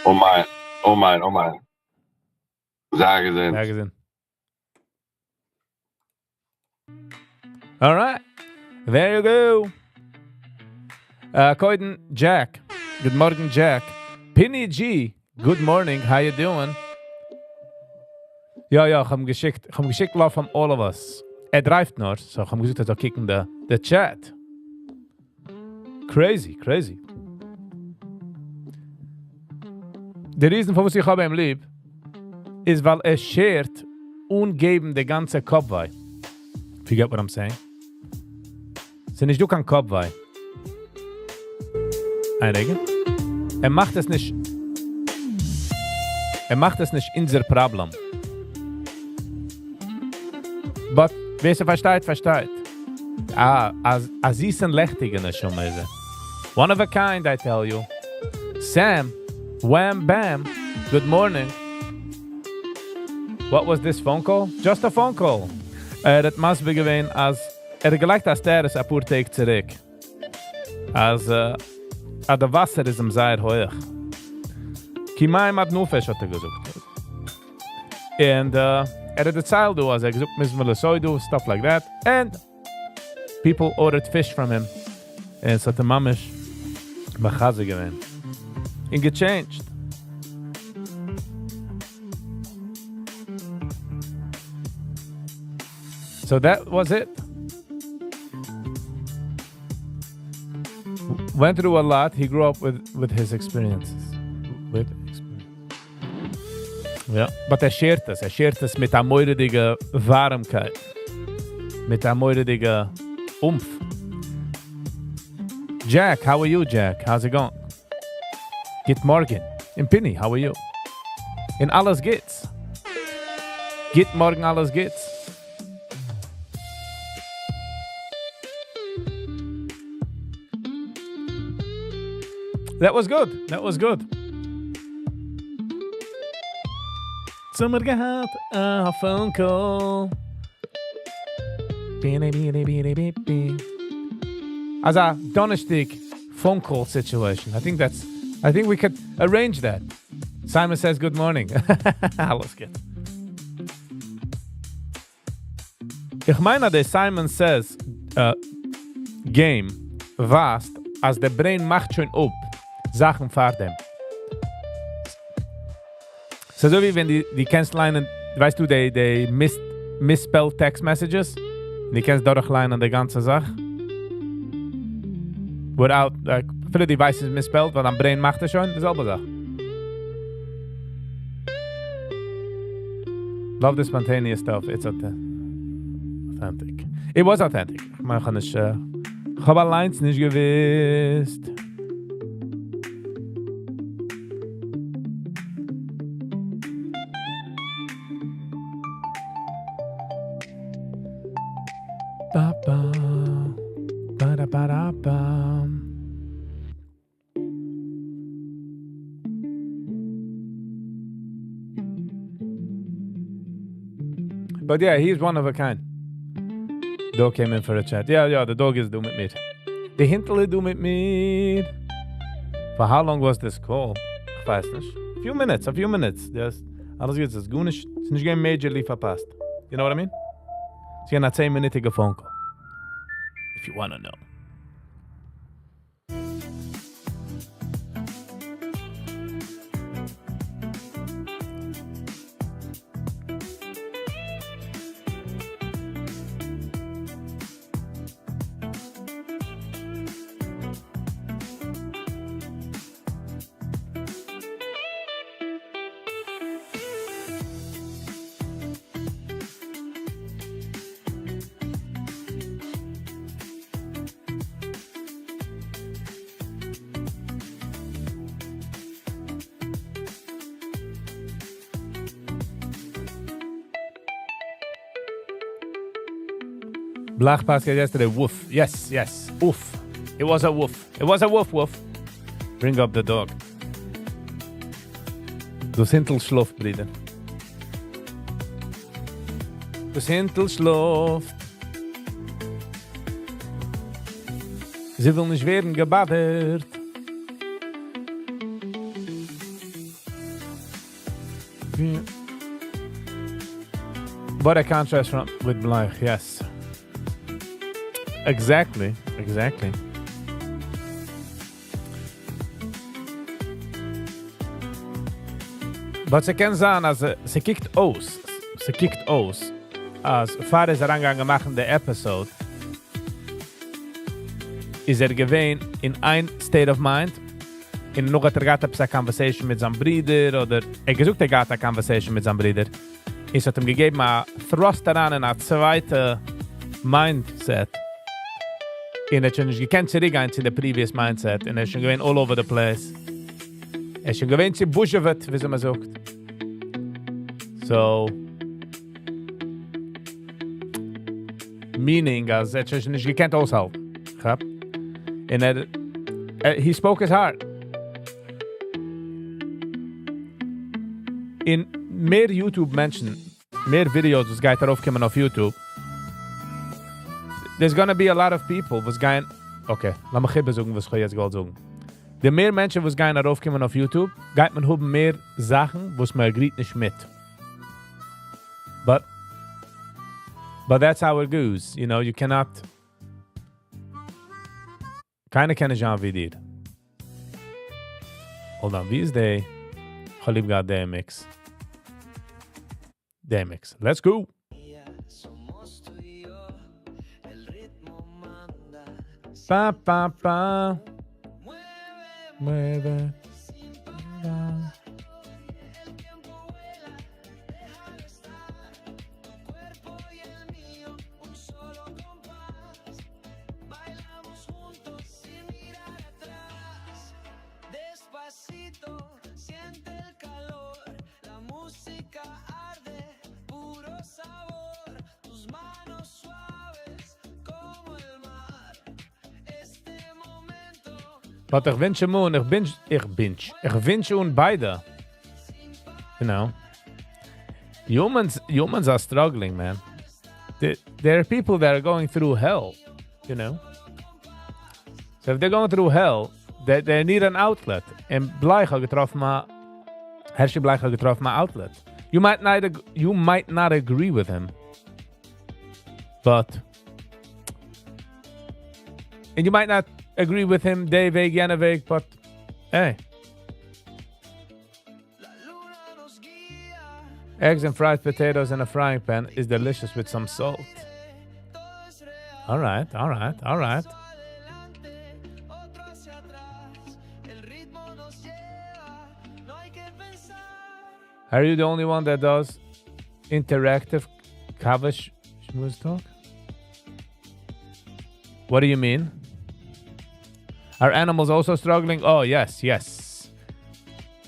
Oh mein. Sagen Sie. All right, there you go. Koiden Jack. Good morning, Jack. Penny G. Good morning. How you doing? Ja, ich hab geschickt love from all of us. Dreift noch, so ich hab gesagt, dass kicken the chat. Crazy. Der Reason, warum ich habe ihm lieb, ist, weil shared ungeben der ganze Kopfwei. If you get what I'm saying. Sind nicht du kein Kopfwei. Einregen? Macht es nicht unser Problem. But, wer versteht. As sie sind lechtigen schon mal. One of a kind, I tell you. Sam, wham bam, good morning. What was this phone call? Just a phone call. Dat must be gewesen als gelegt als der is a poor take zurück. Als der Wasser ist im Seid hoch. Kimaim hat Nufesh, hat gesucht. And had a child who was gesucht, müssen wir so do, stuff like that. And people ordered fish from him. And so the mamish machaze gewesen. And get changed. So that was it. Went through a lot. He grew up with his experiences. Ja, but shared es mit einer moirigen Warmkeit. Mit einer moirigen Umf. Jack, how are you, Jack? How's it going? Git morgen. In Pinny, how are you? In alles geht's. Git morgen, alles geht's. That was good. Sommer gehad, a phone call. As a Donnerstag phone call situation. I think we could arrange that. Simon says good morning. Alles gut. Ich meine, der Simon says game vast, als der Brain macht schon up Sachen vor dem. So wie wenn die kennst leinen, weißt du, die misspelled text messages, die kennst durchleinen die ganze Sache. Without, viele devices misspelled, weil am Brain macht es schon, dieselbe Sache. Love the spontaneous stuff, it's authentic. It was authentic. Ich habe allein nicht gewusst. But yeah, he's one of a kind. Dog came in for a chat. Yeah, the dog is do mit mir. Die Hinterle do mit mir. For how long was this call? Ich weiß nicht. A few minutes. Yes. Alles gut, es ist gut nicht. Es ist nicht majorly verpasst. You know what I mean? Es ist eine 10-minütige phone call. If you want to know. Black Pascal yesterday, woof. Yes. Oof. It was a woof. Bring up the dog. Du Hintel schläft, Brüder. Du Hintel schläft. Sie will nicht werden gebaddert. What a contrast with Bleich, yes. Exactly. But sie kann sagen, also sie kickt aus, als Vater ist herangegangen machen der Episode, ist gewesen in ein State of Mind, in noch hat gehabt eine Conversation mit seinem Bruder, oder gesucht gehabt eine Conversation mit seinem Bruder, ist hat ihm gegeben ein Thrust daran in eine zweite Mindset, und er schon nicht gekannt zurückgehen zu der previous Mindset, und er schon gewesen all over the place. Er schon gewesen zu Buschewet, wie man sagt. So, meaning, als er schon nicht gekannt aushalten. Ja? Und he spoke his heart. In mehr YouTube-Menschen, mehr Videos, was geht darauf kommen auf YouTube, there's gonna be a lot of people was going Okay, lass mich eben sagen, was ich jetzt gerade sagen. Die mehr Menschen, die gehen raufkommen auf YouTube, geht man haben mehr Sachen, was man kriegt nicht mit. But that's how it goes. You know, you cannot... Keiner kann nicht wie dir. Hold on, wie ist der? Ich liebe gerade der Mix. Der Mix. Let's go! Pa, pa, pa. Mueve. Pa. But ich wünsche mir und ich wünsche uns beide. You know. Humans are struggling, man. There are people that are going through hell, you know. So if they're going through hell, they need an outlet. And Bleich hat getroffen mal, Hershey Bleich hat getroffen mal outlet. You might not agree with him, but... And you might not agree with him day week, jene week, but hey. Eggs and fried potatoes in a frying pan is delicious with some salt. All right. Are you the only one that does interactive kavish schmooze talk? What do you mean? Are animals also struggling? Oh, yes.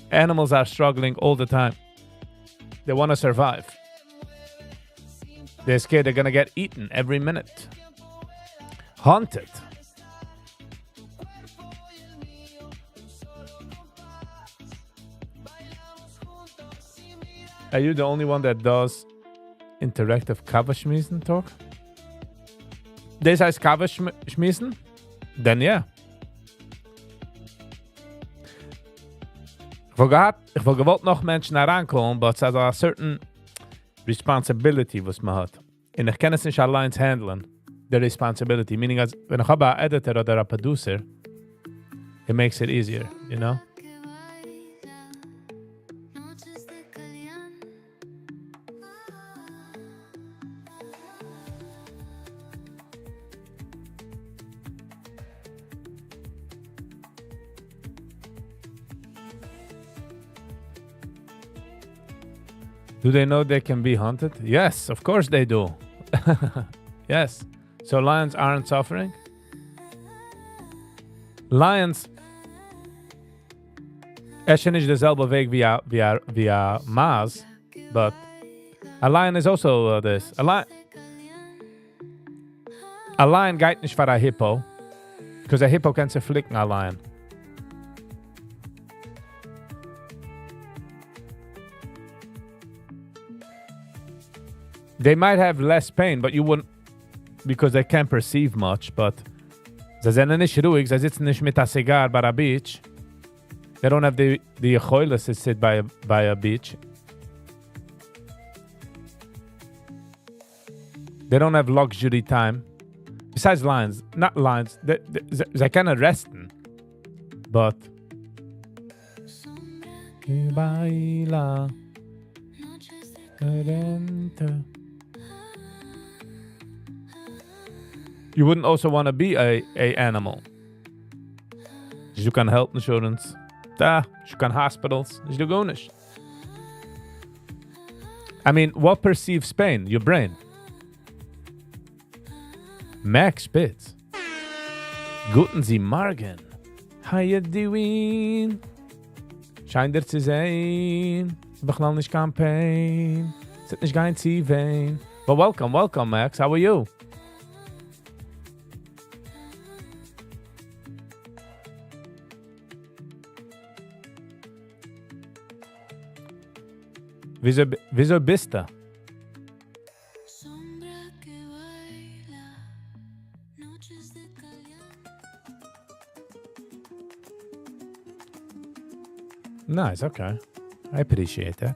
Animals are struggling all the time. They want to survive. They're scared they're going to get eaten every minute. Haunted. Are you the only one that does interactive cover schmissen talk? Das heißt cover schmissen? Then yeah. Ich will gewollt noch Menschen herankommen, but es hat a certain responsibility, was man hat. Und ich kann es nicht allein handeln, the responsibility. Meaning, als wenn ich habe einen Editor oder einen Producer, it makes it easier, you know? Do they know they can be hunted? Yes, of course they do. Yes. So lions aren't suffering? Lions essen nicht dezelfde weg via Maas, but a lion is also this. A lion geht nicht für a hippo, because a hippo can verflicken a lion. They might have less pain, but you wouldn't, because they can't perceive much, but sie sind nicht ruhig, sie sitzen nicht mit a cigar by a beach. They don't have the choice to sit by a beach. They don't have luxury time. Besides lions, not lions, they can resten, but baila you wouldn't also want to be a animal. You can health insurance. You can hospitals. You go nicht. I mean, what perceives pain? Your brain. Max Spitz. Guten Sie Morgen. How you doing? Scheint dir zu sein. Bechnall nicht kein Pain. Sit nicht kein Ziehen. But welcome, Max. How are you? Wieso bist du? Nice, okay. I appreciate that.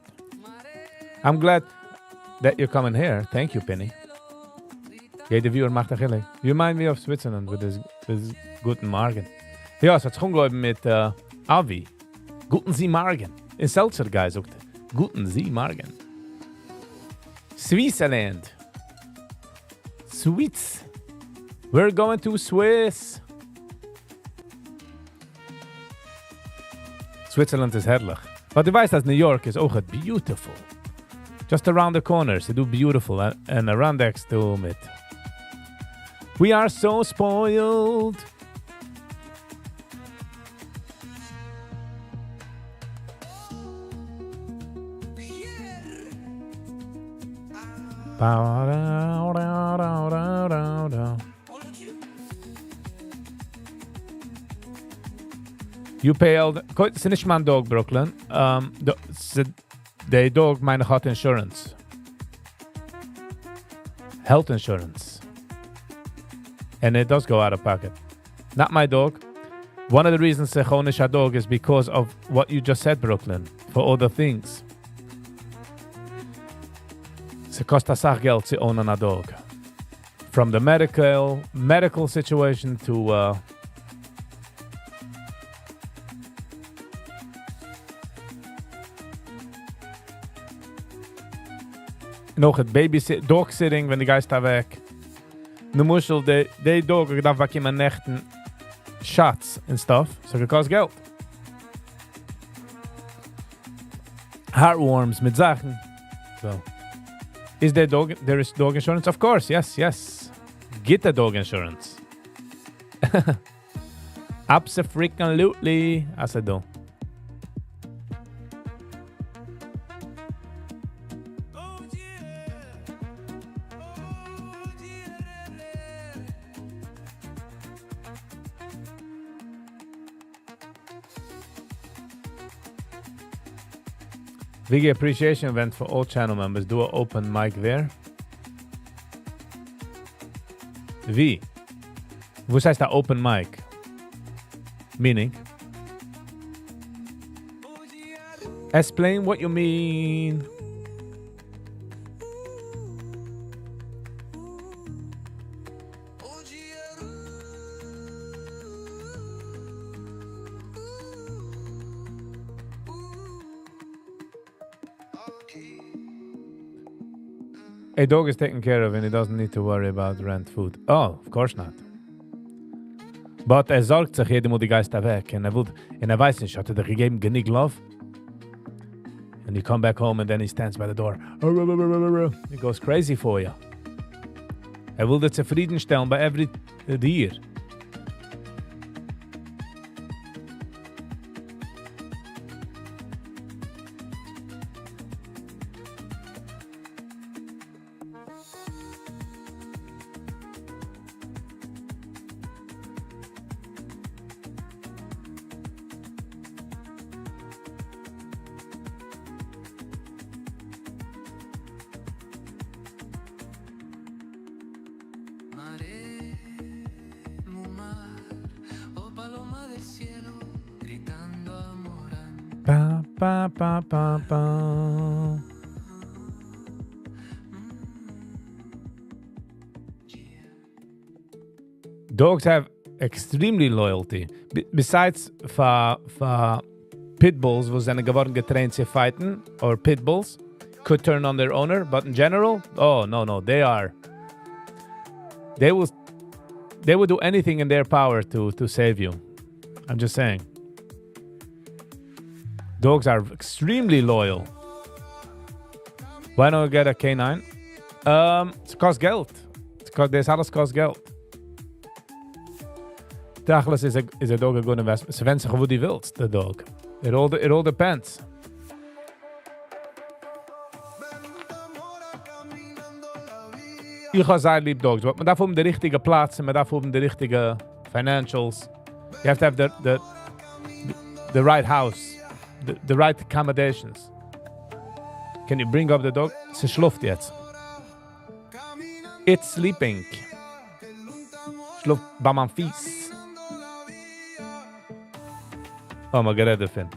I'm glad that you're coming here. Thank you, Penny. Jede viewer macht a chillig. You remind me of Switzerland with this Guten Morgen. Ja, es hat schon geholfen mit Avi. Guten Sie Morgen. In Seltzer, guys, sagt Guten Sie Morgen. Switzerland. Swiss. We're going to Swiss. Switzerland is herrlich. But du weißt, dass New York is auch beautiful. Just around the corners, they do beautiful. And around next to it. We are so spoiled. You pay all the... It's nicht mein dog, Brooklyn. The dog meine hat insurance. Health insurance. And it does go out of pocket. Not my dog. One of the reasons I own a dog is because of what you just said, Brooklyn. For other things. It costs a geld to own a dog. From the medical situation to... nog het dog sitting, wenn die Geist da weg. Nu moest de dog, ik dacht wat je mijn nechten shots and stuff, so it kost geld. Heartworms mit Sachen. So. There is dog insurance? Of course, yes. Get the dog insurance. Absolutely. I said do. Viggy appreciation event for all channel members. Do an open mic there. V. Was heißt da open mic? Meaning? Explain what you mean. A dog is taken care of and he doesn't need to worry about rent food. Oh, of course not. But sorgt sich jedem die Geist weg und weiß nicht, hat dir gegeben genug love? And you come back home and then he stands by the door. He goes crazy for you. Will dir zufriedenstellen bei every Dier. Dogs have extremely loyalty. Besides for pit bulls, was then geworden getrained to fighten, or pit bulls could turn on their owner, but in general, oh no, they will do anything in their power to save you. I'm just saying. Dogs are extremely loyal. Why don't you get a canine? Het kost geld. Deze alles kost geld. Dagelijks is a dog a good investment. Ze wensen wat hij wilt, de dog. It all depends. Ik ga zeggen lieb dogs, maar daarvoor om de richtige plaatsen, maar daarvoor om de richtige financials. You have to have the right house. The right accommodations. Can you bring up the dog? Ze schluft jetzt. It's sleeping. Schluft bij mijn fies. Oh, maar gered ervan.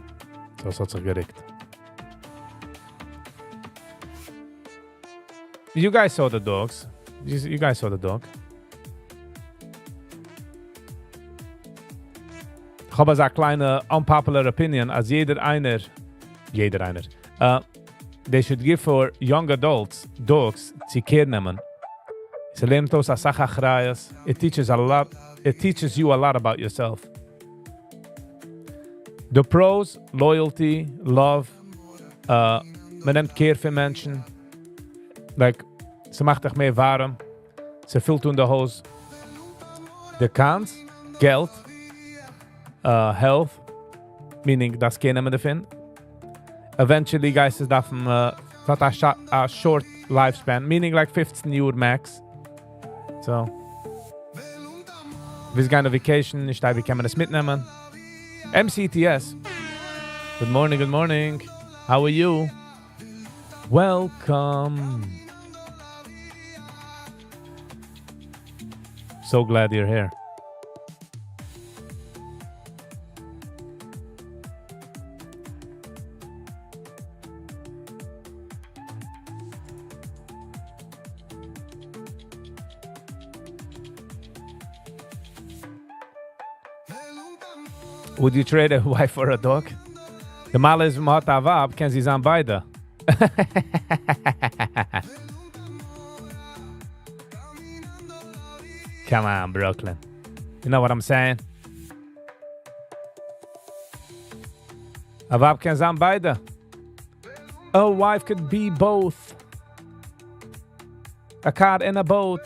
So es hat sich gerickt. You guys saw the dogs. You guys saw the dog. Ich habe eine kleine unpopular opinion, als jeder einer, they should give for young adults dogs zu care nehmen. Sie lernen aus a Sache achrayas. It teaches you a lot about yourself. The pros, loyalty, love, man nimmt care für Menschen. Like, sie macht dich mehr warm. Sie füllt in der Haus. The cons, Geld, health, meaning das kennen wir davon. Eventually, guys, is that from a short lifespan, meaning like 15 years max. So, wir gehen on vacation, ich glaube, wir können es mitnehmen. MCTS. Good morning. How are you? Welcome. So glad you're here. Would you trade a wife for a dog? The mal is man hat a Wab, kennen sie sein beide. Come on, Brooklyn. You know what I'm saying? A Wab kennen sein beide. A wife could be both. A car and a boat.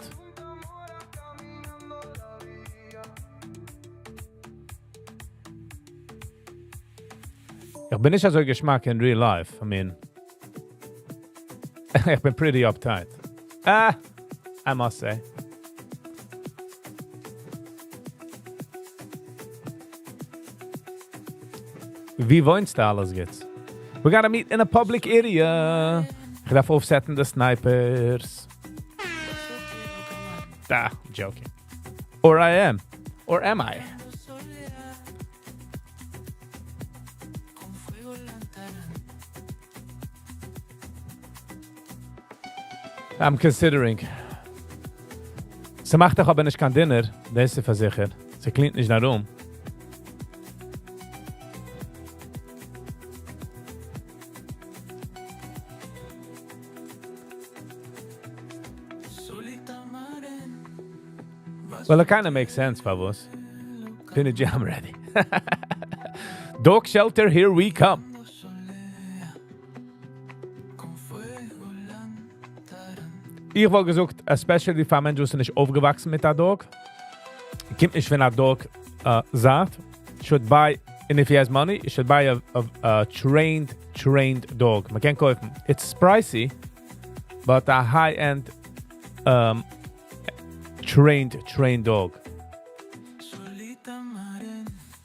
Ich bin nicht so Geschmack in real life. I mean, ich bin pretty uptight. I must say. Wie wohnst du alles jetzt? We gotta meet in a public area. Ich darf aufsetzen the snipers. Joking. Or I am. Or am I? I'm considering. Sie macht doch aber nicht kein Dinner. Das ist sie versichert. Sie klingt nicht nach rum. Well, it kind of makes sense, Pavos. Pinny jam ready. Dog shelter, here we come. Ich habe gesagt, especially für Menschen, die nicht aufgewachsen mit der Dog. Kommt nicht, wenn der Dog sagt, should buy, and if he has money, you should buy a trained dog. Man kann kaufen. It's pricey, but a high-end trained dog.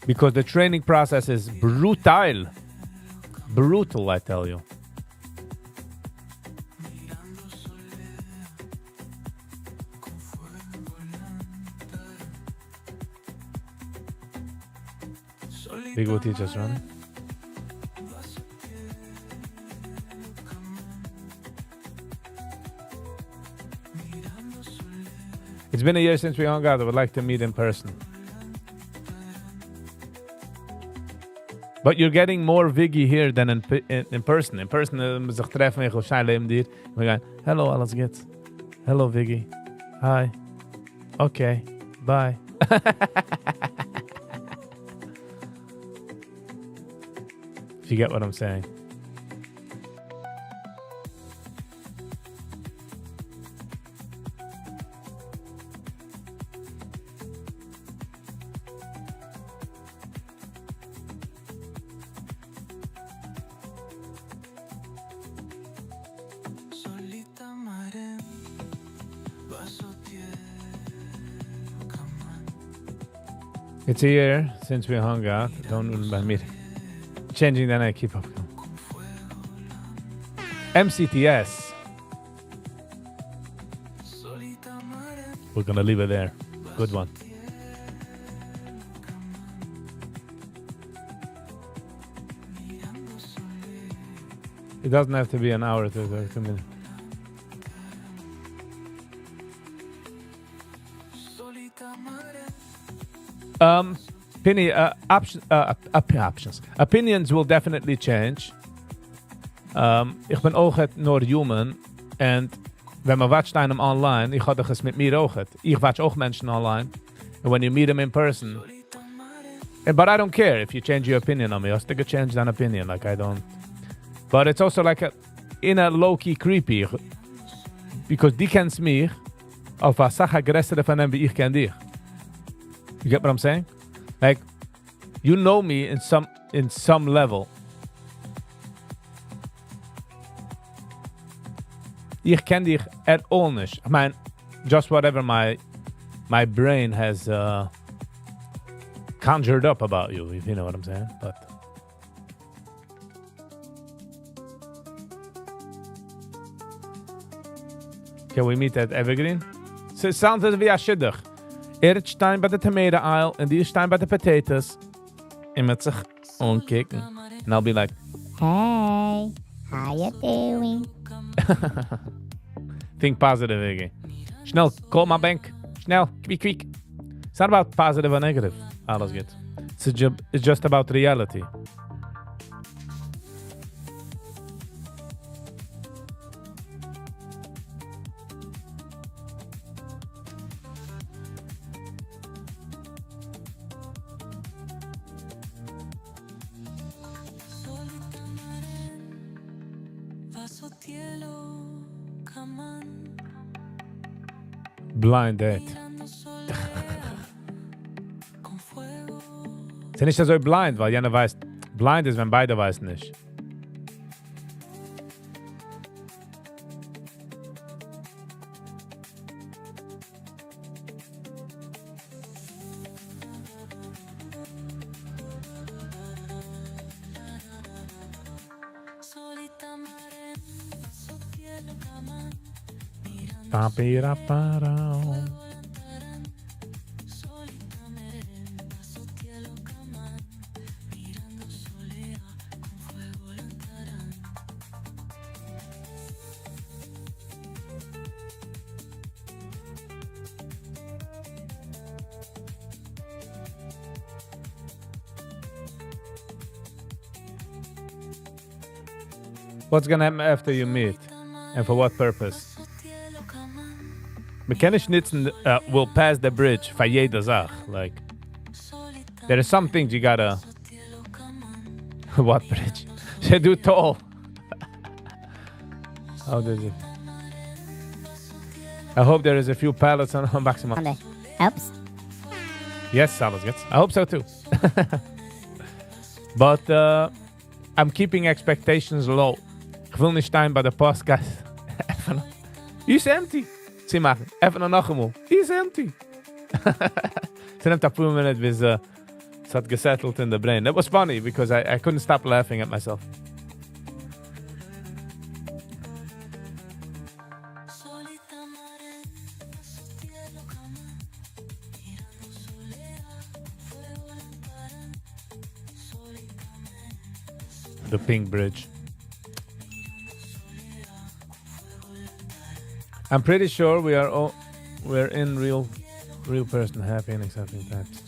Because the training process is brutal. Brutal, I tell you. Big will teach us running. It's been a year since we hung out. I would like to meet in person. But you're getting more Viggy here than in person. In person, we sich treffen, ich auf Schein leben dir. Wir gehen, hello, alles geht's. Hello, Viggy. Hi. Okay, bye. If you get what I'm saying. It's a year since we hung out. Don't remember me. Changing, then I keep up. MCTS. We're gonna leave it there. Good one. It doesn't have to be an hour to 2 minutes. Penny, options. Opinions will definitely change. Ich bin auch nur human. And wenn man watcht einem online, ich hatte es mit mir auch. Ich watch auch Menschen online. And when you meet them in person. But I don't care if you change your opinion on me. I'll still change that opinion. Like, I don't. But it's also like a low-key creepy. Because die kennst mich auf eine Sache größere von dem, wie ich kenn dich. You get what I'm saying? Like, you know me in some level. Ich kenn dich at all nicht. I mean, just whatever my brain has conjured up about you, if you know what I'm saying. But can we meet at Evergreen? So it sounds as if I should. Stein by the tomato aisle, and die stein by the potatoes. En met zich omkijken. And I'll be like, Hey, how you doing? think positive, Viggy. Snel, call my bank. Snel, quick. It's not about positive or negative. Alles good. It's just about reality. Blind date. Sind nicht so blind, weil jener weiß, blind ist, wenn beide weiß nicht. What's gonna happen after you meet? And for what purpose? Mechanisch Schnitzen will pass the bridge for jede Sache. Like, there are some things you gotta... What bridge? They do tall. How does it? I hope there is a few pallets on maximum. Monday. Oops. Yes, alles good. I hope so too. But I'm keeping expectations low. Ich will nicht stehen bei der Post, guys. He's empty. Sie machen. Even noch einmal. He's empty. Sie nimmt a few minutes bis es hat gesettled in the brain. That was funny because I couldn't stop laughing at myself. The pink bridge. I'm pretty sure we're in real person happy and accepting types.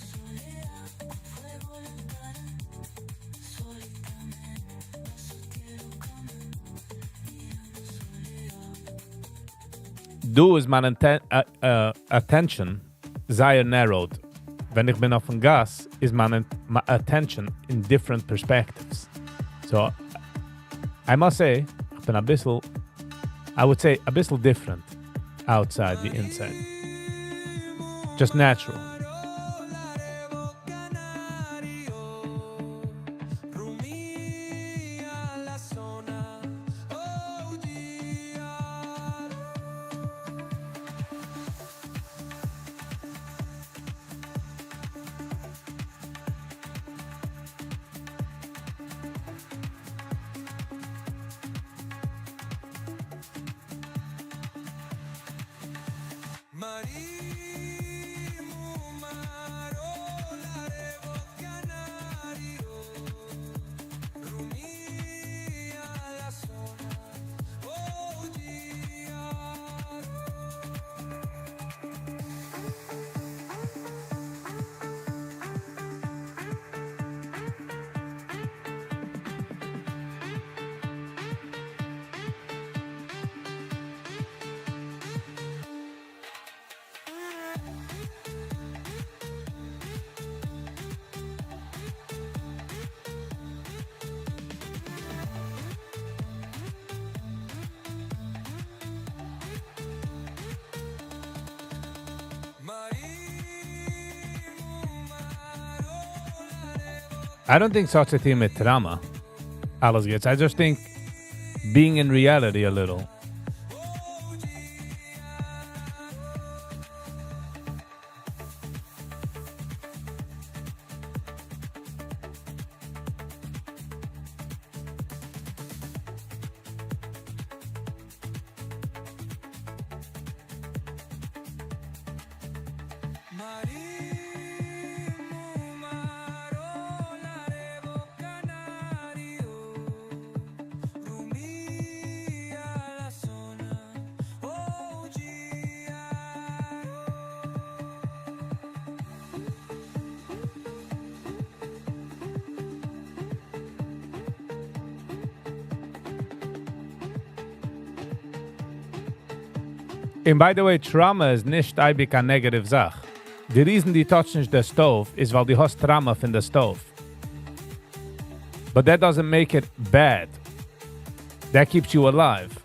Du is mein attention sehr narrowed. Wenn ich bin auf dem Gas, is my attention in different perspectives. So, I must say, ich bin I would say a bit different outside the inside. Just natural. I don't think such a thing with trauma. Alles gets. I just think being in reality a little. And by the way, trauma is nicht eibig a negative Sach. The reason die touch nicht the stove is weil die hast trauma from the stove. But that doesn't make it bad. That keeps you alive.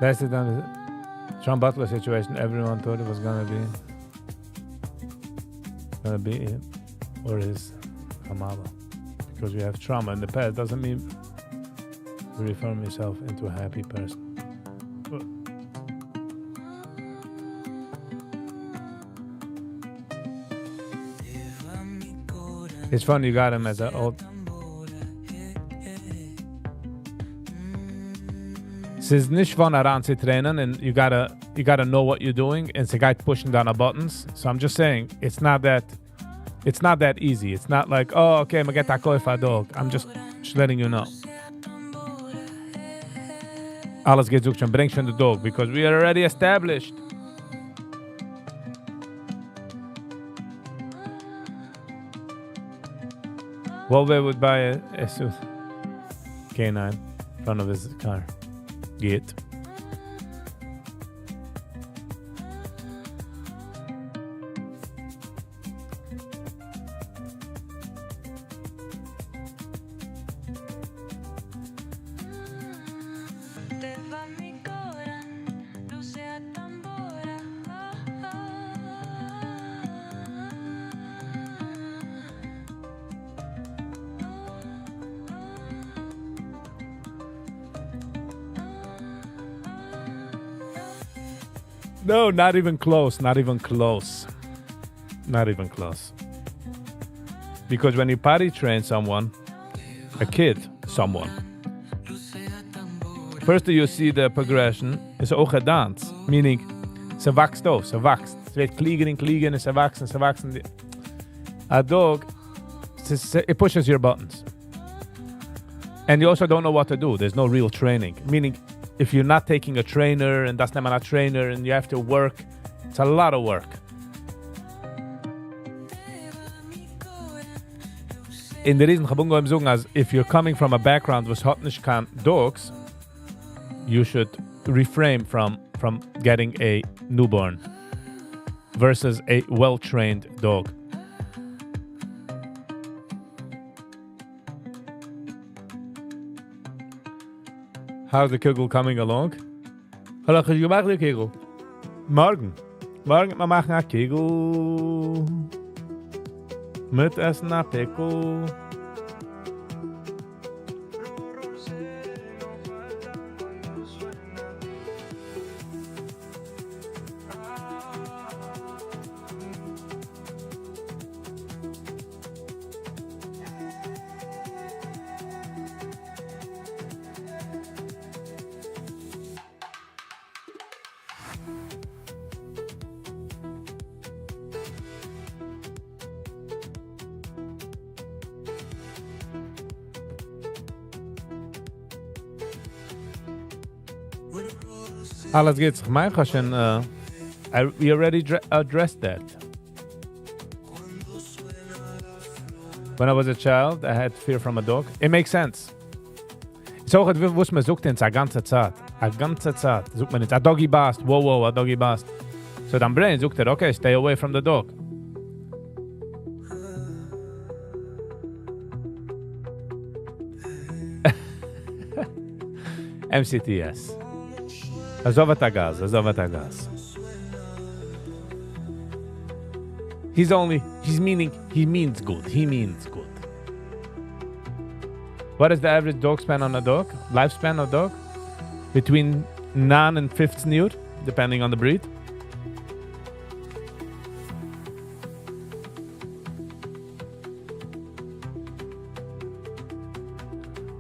That's the Sean Butler situation. Everyone thought it was gonna be him or his Kamala. Because we have trauma in the past doesn't mean you reform yourself into a happy person. It's funny you got him as an old. It's nicht fun around to trainen, and you gotta know what you're doing, and it's a guy pushing down the buttons. So I'm just saying it's not that easy. It's not like, oh, okay, I'm gonna get that koi for a dog. I'm just letting you know. Alles geht sucht schon, bring schon the dog because we are already established. Wolver would buy a suit canine in front of his car. Geht. No, not even close. Not even close. Not even close. Because when you potty train someone, a kid, someone, first you see the progression, is auch a dance. Meaning, ze wächst auf, ze wächst. Es wird kliegen, ze wachsen. A dog, it pushes your buttons. And you also don't know what to do. There's no real training. Meaning, if you're not taking a trainer and that's not a trainer and you have to work, it's a lot of work. In the reason Chabungo im sagen, as if you're coming from a background was hat nicht kann dogs, you should refrain from getting a newborn versus a well-trained dog. How's the Kegel coming along? Hallo, hast du gemacht, der Kegel? Morgen. Morgen, wir machen einen Kegel. Mit essen a pickle. Alles geht sich. Mein Question, we already addressed that. When I was a child, I had fear from a dog. It makes sense. So, was man sucht ins a ganze Zeit. A ganze Zeit. Sucht man ins a doggy bast. Whoa, a doggy bast. So dann brain sucht okay, stay away from the dog. MCTS. עזוב את הגז. He means good. What is the average dog span on a dog? Lifespan of a dog? Between 9 and 15 years, depending on the breed.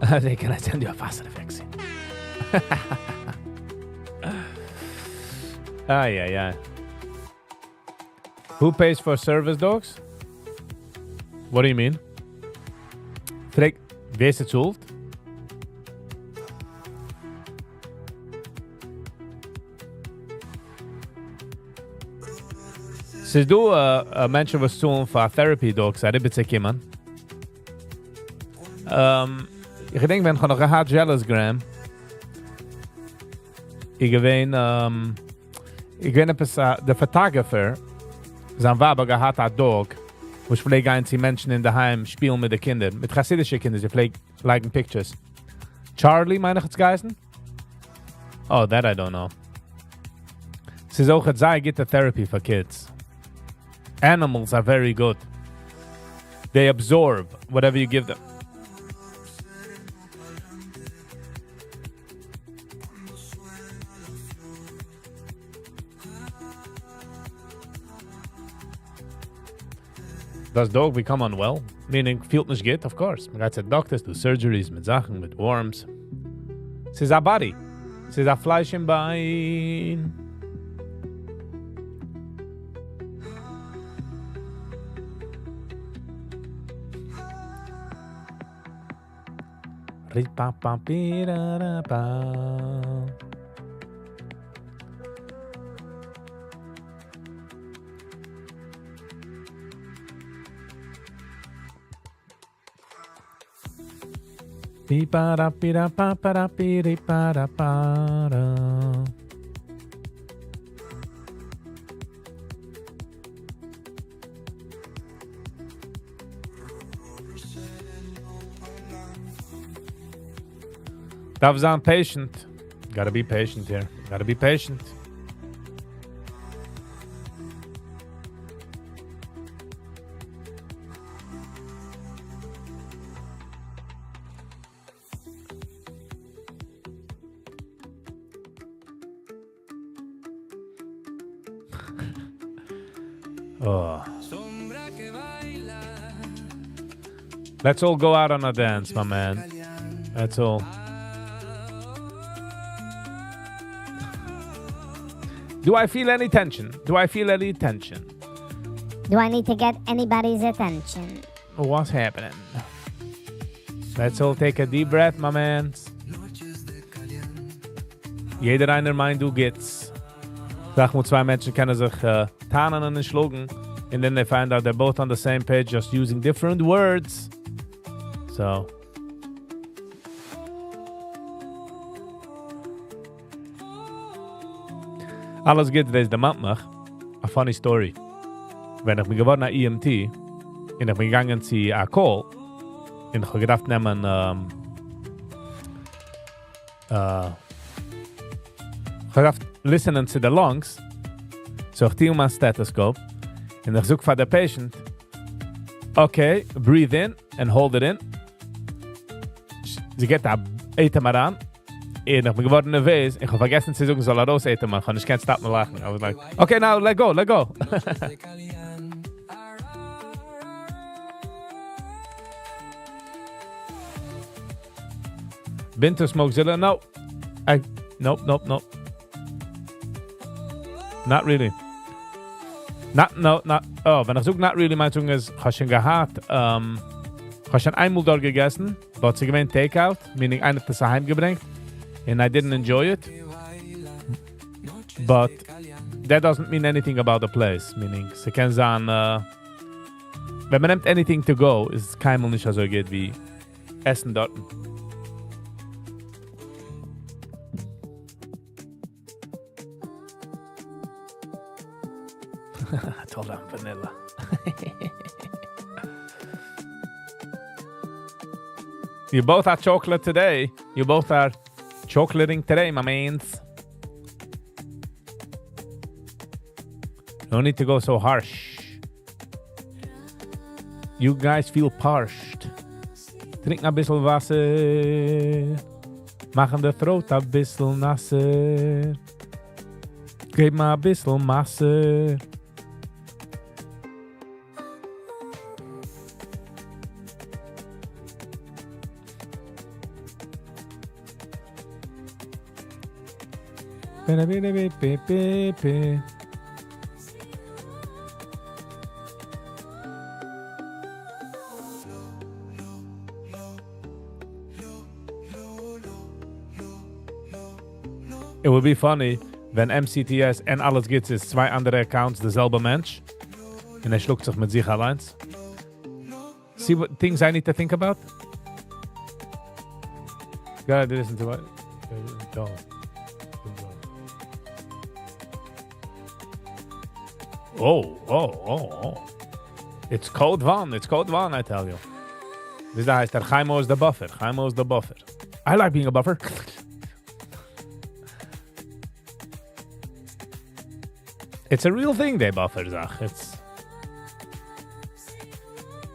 Can I send you a positive vaccine? Ay. Who pays for service dogs? What do you mean? Freek, wees het schuld? Ze doen mensen was zo'n voor therapy dogs, dat is het man. Ik denk ben gewoon nog een jealous gram. Ik weet de photographer zijn vader gehad een dog. Wo ich pflege eins die Menschen in daheim spielen mit den Kindern. Mit chassidische Kindern, sie liken pictures. Charlie, meine ich, hat's geheißen? Oh, that I don't know. Sie ist auch eine sehr gute Therapy for kids. Animals are very good. They absorb whatever you give them. Does dog become unwell? Meaning, fühlt nicht gut? Of course. Man geht zu doctors, do surgeries mit Sachen, mit worms. Es ist a body. Es ist a Fleisch im Bein. That was on patient. Gotta be patient here. Gotta be patient. Oh. Let's all go out on a dance, my man. That's all. Do I feel any tension? Do I need to get anybody's attention? What's happening? Let's all take a deep breath, my man. Jeder einer meint, du geht's. Sag mal, zwei Menschen können sich tarnen und schlugen. And then they find out they're both on the same page, just using different words. So. Alles geht, das ist der Mantmach. A funny story. Wenn ich mich geworden an EMT, und ich bin gegangen zu a call, und ich habe gedacht, nehmen, ich habe gedacht, listenen to the lungs, so ich tue mein Stethoscope, und ich suche für den Patient, Okay, breathe in and hold it in. Sie geht da eten mal an. Und ich bin geworden nervös. Ich habe vergessen zu sagen, soll raus eten mal. Ich kann nicht stoppen lachen. I was like, okay, now let go. Been to Smokezilla? No. Nope. Not really. Oh, wenn ich sage not really, meine Zunge ist, ich habe schon gehabt, ich habe schon einmal dort gegessen, but sie gewinnt Takeout, meaning einer hat das heimgebracht, and I didn't enjoy it. But that doesn't mean anything about the place, meaning, sie können sagen, wenn man nimmt anything to go, ist es keinmal nicht so gut wie Essen dort. I told him vanilla. You both are chocolate today. You both are chocolating today, my mans. No need to go so harsh. You guys feel parched. Trink een bissel Wasser. Machen de throat een bissel nasser. Geef maar een bissel Masse. It would be funny wenn MCTS en alles gibt ist zwei andere Accounts derselbe Mensch und schluckt sich mit sich allein. See what things I need to think about? Gotta listen to what? Oh. It's code one, I tell you. This heißt der Chaimo is the buffer. I like being a buffer. It's a real thing, they buffer, Zach. It's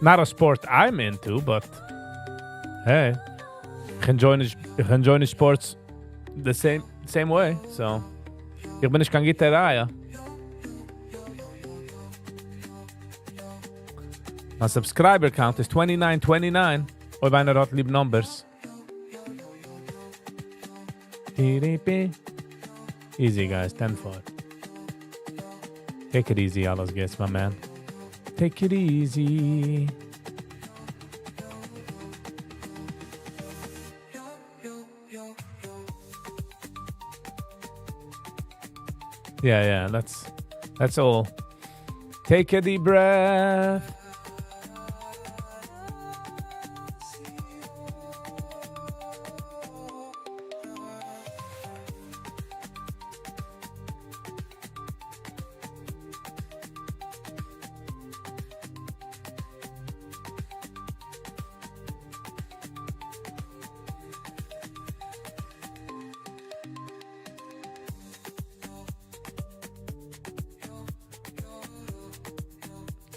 not a sport I'm into, but hey, ich enjoy sports the same way, so ich bin nicht kein Gitarre. My subscriber count is 2929. Or bijna dat liep numbers. Easy, guys. 10-4. Take it easy, alles gets, my man. Take it easy. Yeah. That's all. Take a deep breath.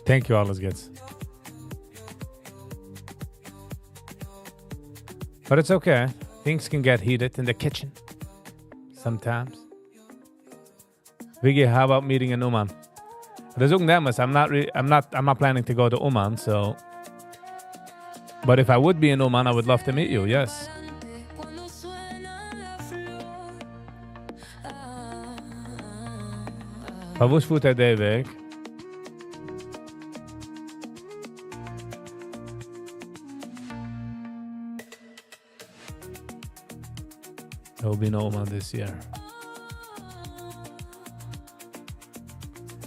Thank you, alles gets. But it's okay. Things can get heated in the kitchen. Sometimes. Viggy, how about meeting an Uman? I'm not planning to go to Uman, so. But if I would be in Uman, I would love to meet you, yes. Pavus futa de There will be no Uman this year.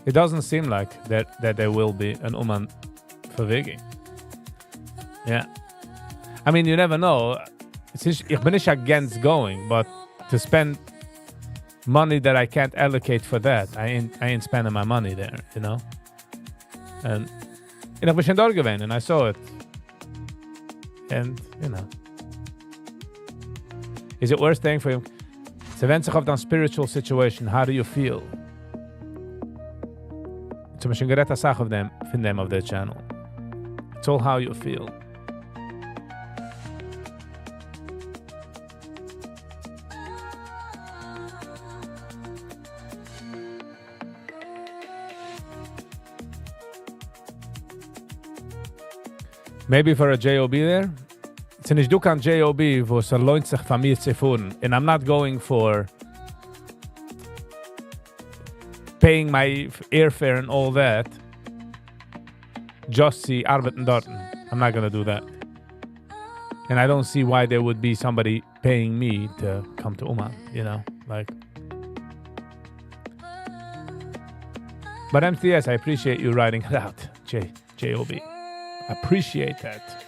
It doesn't seem like that there will be an Uman for Viggy. Yeah. I mean, you never know. Ich bin nicht against going, but to spend money that I can't allocate for that, I ain't spending my money there, you know? And ich bin schon dort gewesen, and I saw it. And, you know. Is it worth staying for him? Ze wendt zich op dan spiritual situation. How do you feel? Ze misschien gered als zag of them, vind them of their channel. It's all how you feel. Maybe for a JOB there? It's nicht du kan JOB, wo es lohnt sich von mir zu fahren. And I'm not going for paying my airfare and all that. Just see arbeiten dort. I'm not gonna do that. And I don't see why there would be somebody paying me to come to Oman, you know? Like. But MTS, I appreciate you writing it out. JOB. Appreciate that.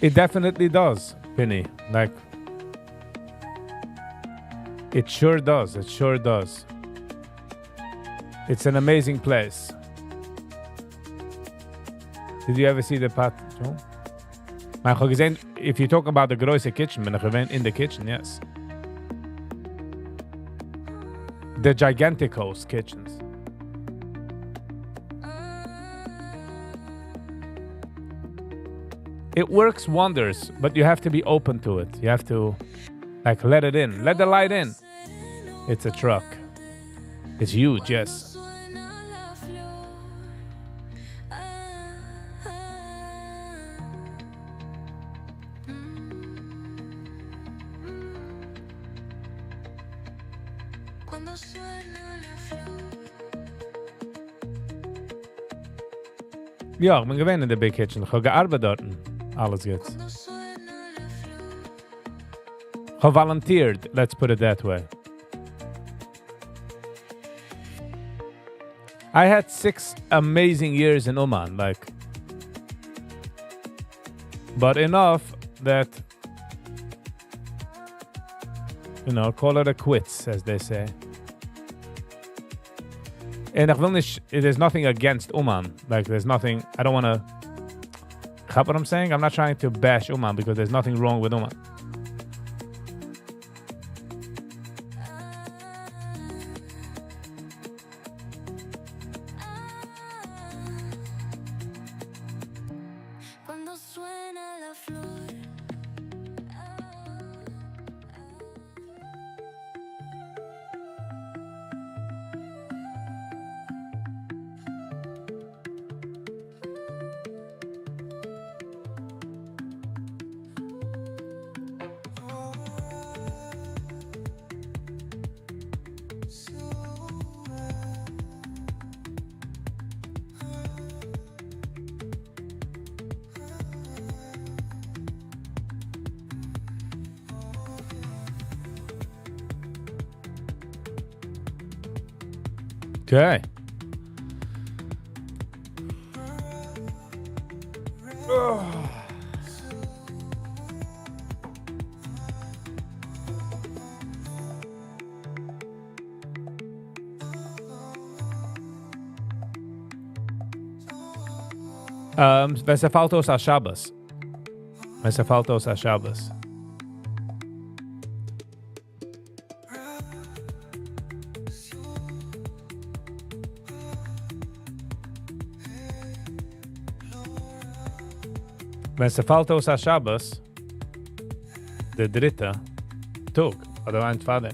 It definitely does, Penny. Like, it sure does. It sure does. It's an amazing place. Did you ever see the pat? Maar gewoon gezien, if you talk about the große kitchen, ben ik gewend in the kitchen, yes. The giganticos kitchens. It works wonders, but you have to be open to it. You have to, like, let it in. Let the light in. It's a truck. It's huge, yes. Ja, ich bin gewähnt in der Big Kitchen. Ich habe gearbeitet dort. Alles geht. Ich habe volunteered, let's put it that way. I had 6 amazing years in Oman, like. But enough that, you know, call it a quits, as they say. And ich will nicht, there's nothing against Oman. Like, there's nothing, I don't want to, get what I'm saying? I'm not trying to bash Oman because there's nothing wrong with Oman. Okay. Wenn fällt aus als Shabbos. Wenn fällt aus als Shabbos. Wenn fällt aus als Shabbos, der dritte Tag, oder ein Vater.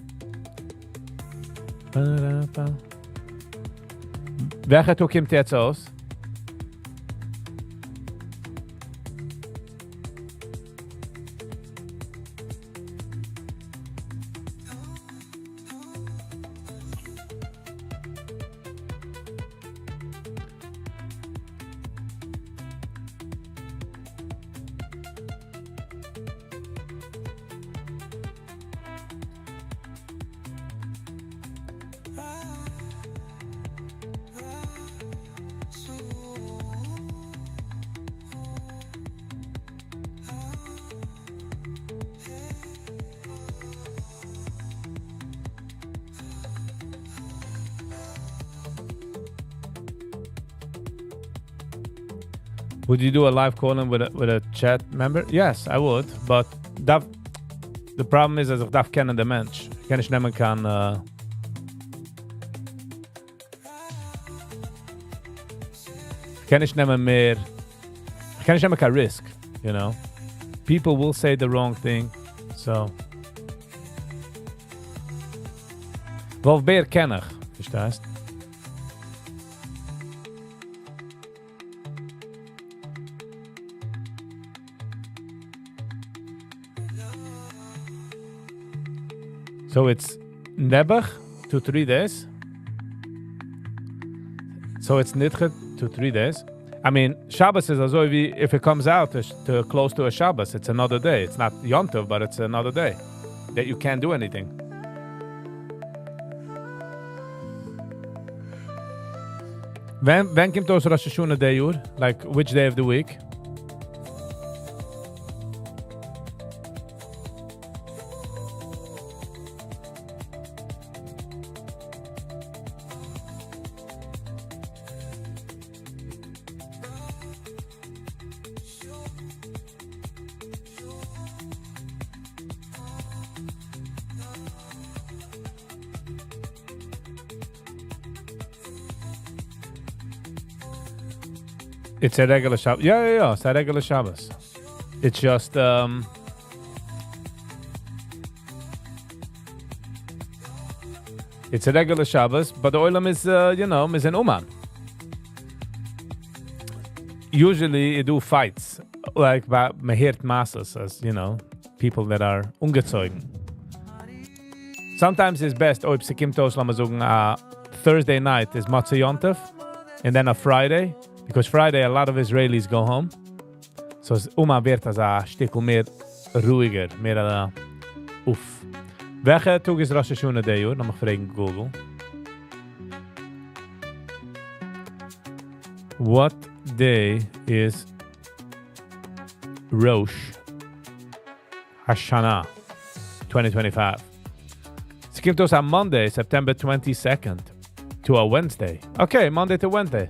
Welcher Tag kommt jetzt aus? Would you do a live call-in with a chat member? Yes, I would. But the problem is, as ich darf kennen den Mensch. Kann ich nehmen kann... Kann ich nehmen mehr... Kann ich nehmen kein risk, you know? People will say the wrong thing, so... Wolf Beer ken ich, verstehst? So it's Nebuch to 3 days. So it's Nitche to 3 days. I mean, Shabbos is also if it comes out to close to a Shabbos, it's another day. It's not Yom Tov, but it's another day that you can't do anything. When kommt aus Rosh Hashanah day Yur? Like, which day of the week? It's a regular Shabbos. Yeah. It's a regular Shabbos. It's just it's a regular Shabbos, but the oilam is is an uman. Usually you do fights like mehirt masas, as people that are ungezeugen. Sometimes it's best ob se kimt aus Thursday night is Matzah Yontif, and then a Friday. Because Friday, a lot of Israelis go home. So Uma wird als a Stickel mehr ruhiger, mehr uff. Welche Tag ist Rosh Hashanah Day, Noch mal fragen Google. What day is Rosh Hashanah 2025? It comes to us on Monday, September 22nd, to a Wednesday. Okay, Monday to Wednesday.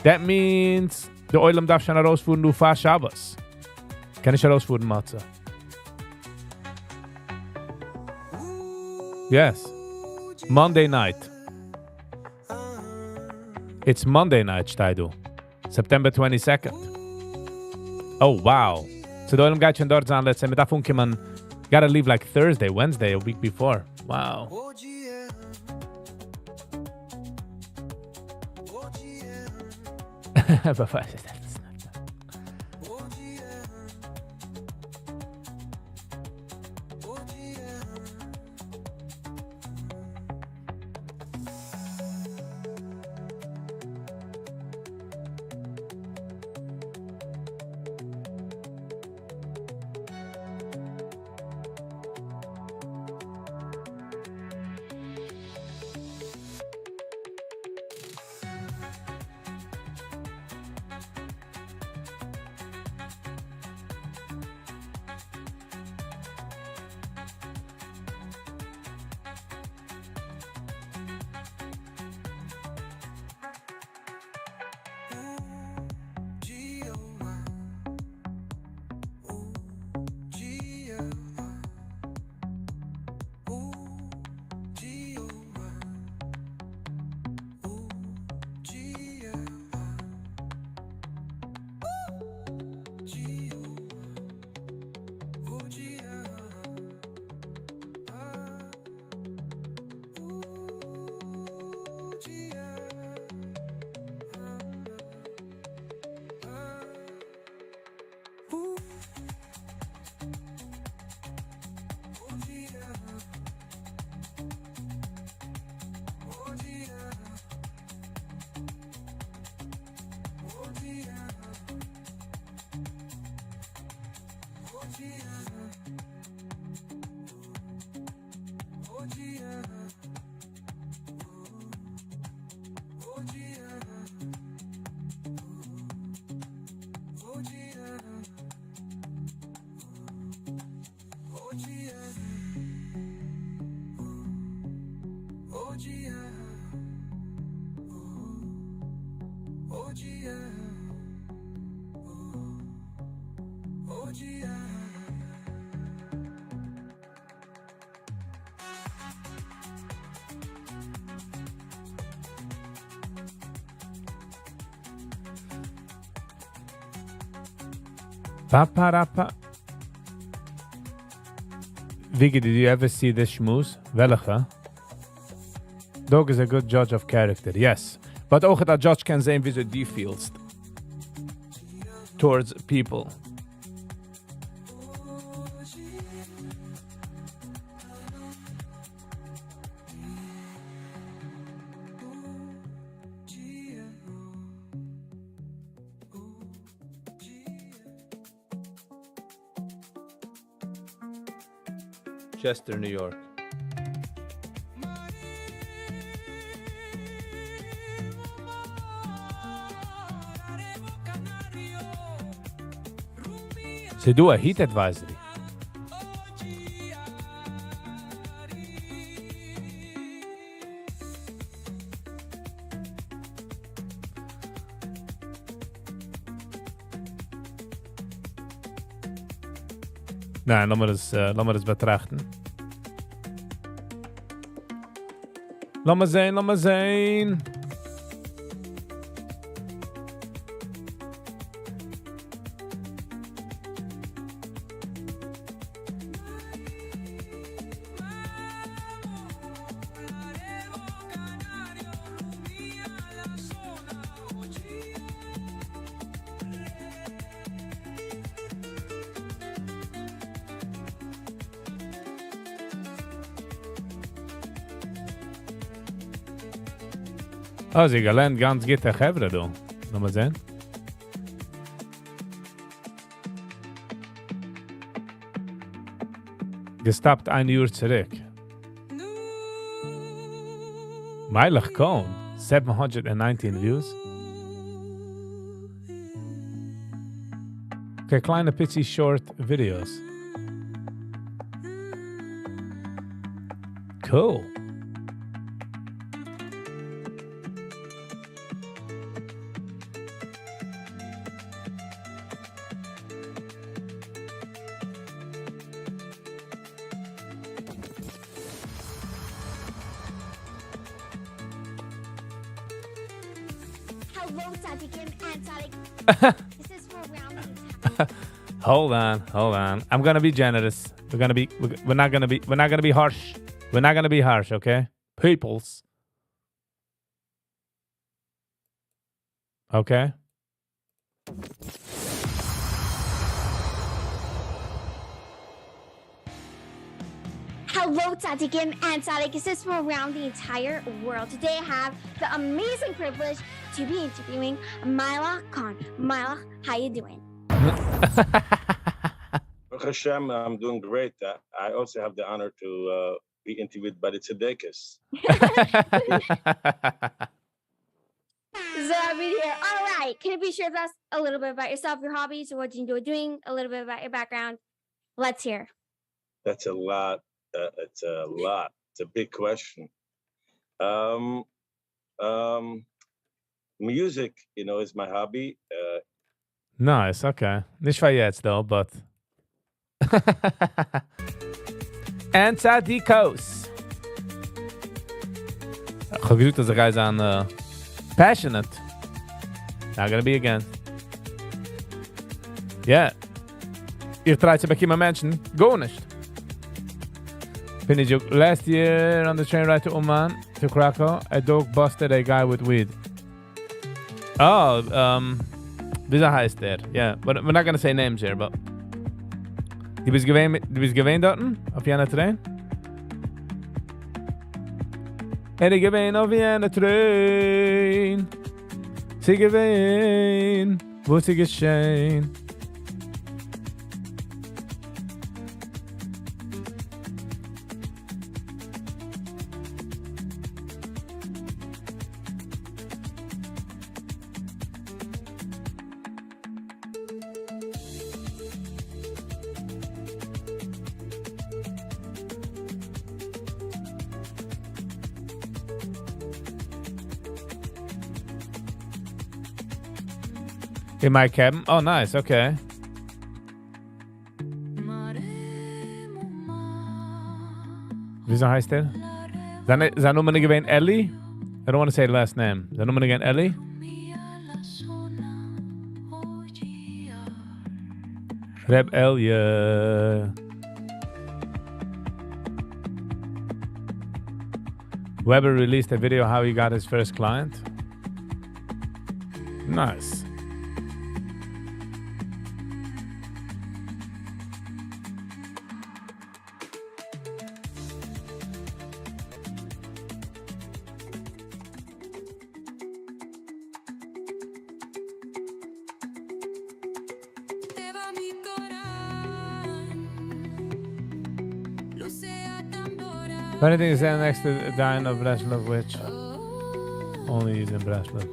That means the oilam darf schon herausfuhren du fahr Shabbos. Kann ich herausfuhren, Matze? Yes. Monday night. It's Monday night, Steidu. September 22nd. Oh, wow. So the oilam geht schon dort sein, let's say, mit davon kann man gotta leave like Thursday, Wednesday, a week before. Wow. But Paparapa. Viggy, did you ever see this schmooze? Welke? Dog is a good judge of character, yes. But ook dat judge kan zijn wie ze die feels towards people. Chester, New York. Ze doen a heat advisory. Nou, laat maar eens betrachten. Laat maar zijn. Oh, sie gelernt ganz gute Chevre, du. Lass mal sehen. Gestoppt 1 Uhr zurück. Meilig Cohn, 719 views. Okay, kleine pitchy short videos. Cool. Hello, Tati Kim and Sonic. This is for round. Hold on. I'm gonna be generous. We're not gonna be harsh. We're not gonna be harsh, okay? Peoples. Okay? Hello, Tati Kim and Sonic. This is from around the entire world. Today I have the amazing privilege to be interviewing Myla Khan. Myla, how you doing? Baruch Hashem, I'm doing great. I also have the honor to be interviewed by the Tzedekis. So happy to hear. All right. Can you be sure to us a little bit about yourself, your hobbies, or what you enjoy doing, a little bit about your background? Let's hear. That's a lot. It's a lot. It's a big question. Music, is my hobby. Nice, okay. Nicht für jetzt, though, but... Anti-decos. Ik heb gezegd dat ze guys aan passionate. Not gonna be again. Yeah. Ich try to become a mention. Go nicht. Finish joke. Last year on the train ride to Oman, to Krakow, a dog busted a guy with weed. Oh, wie heißt der? Yeah, but we're not gonna say names here, but... Die bist gewähnt dort, auf jener Train? Die gewähnt auf jener Train. Sie gewähnt, wo sie geschehen. In my cabin? Oh, nice. Okay. Wieso heißt der? Zijn noemen again Ellie? I don't want to say the last name. Zijn noemen again Ellie? Rebellion. Weber released a video how he got his first client. Nice. Funny thing is that next to Diane of Breslov, which only is in Breslov.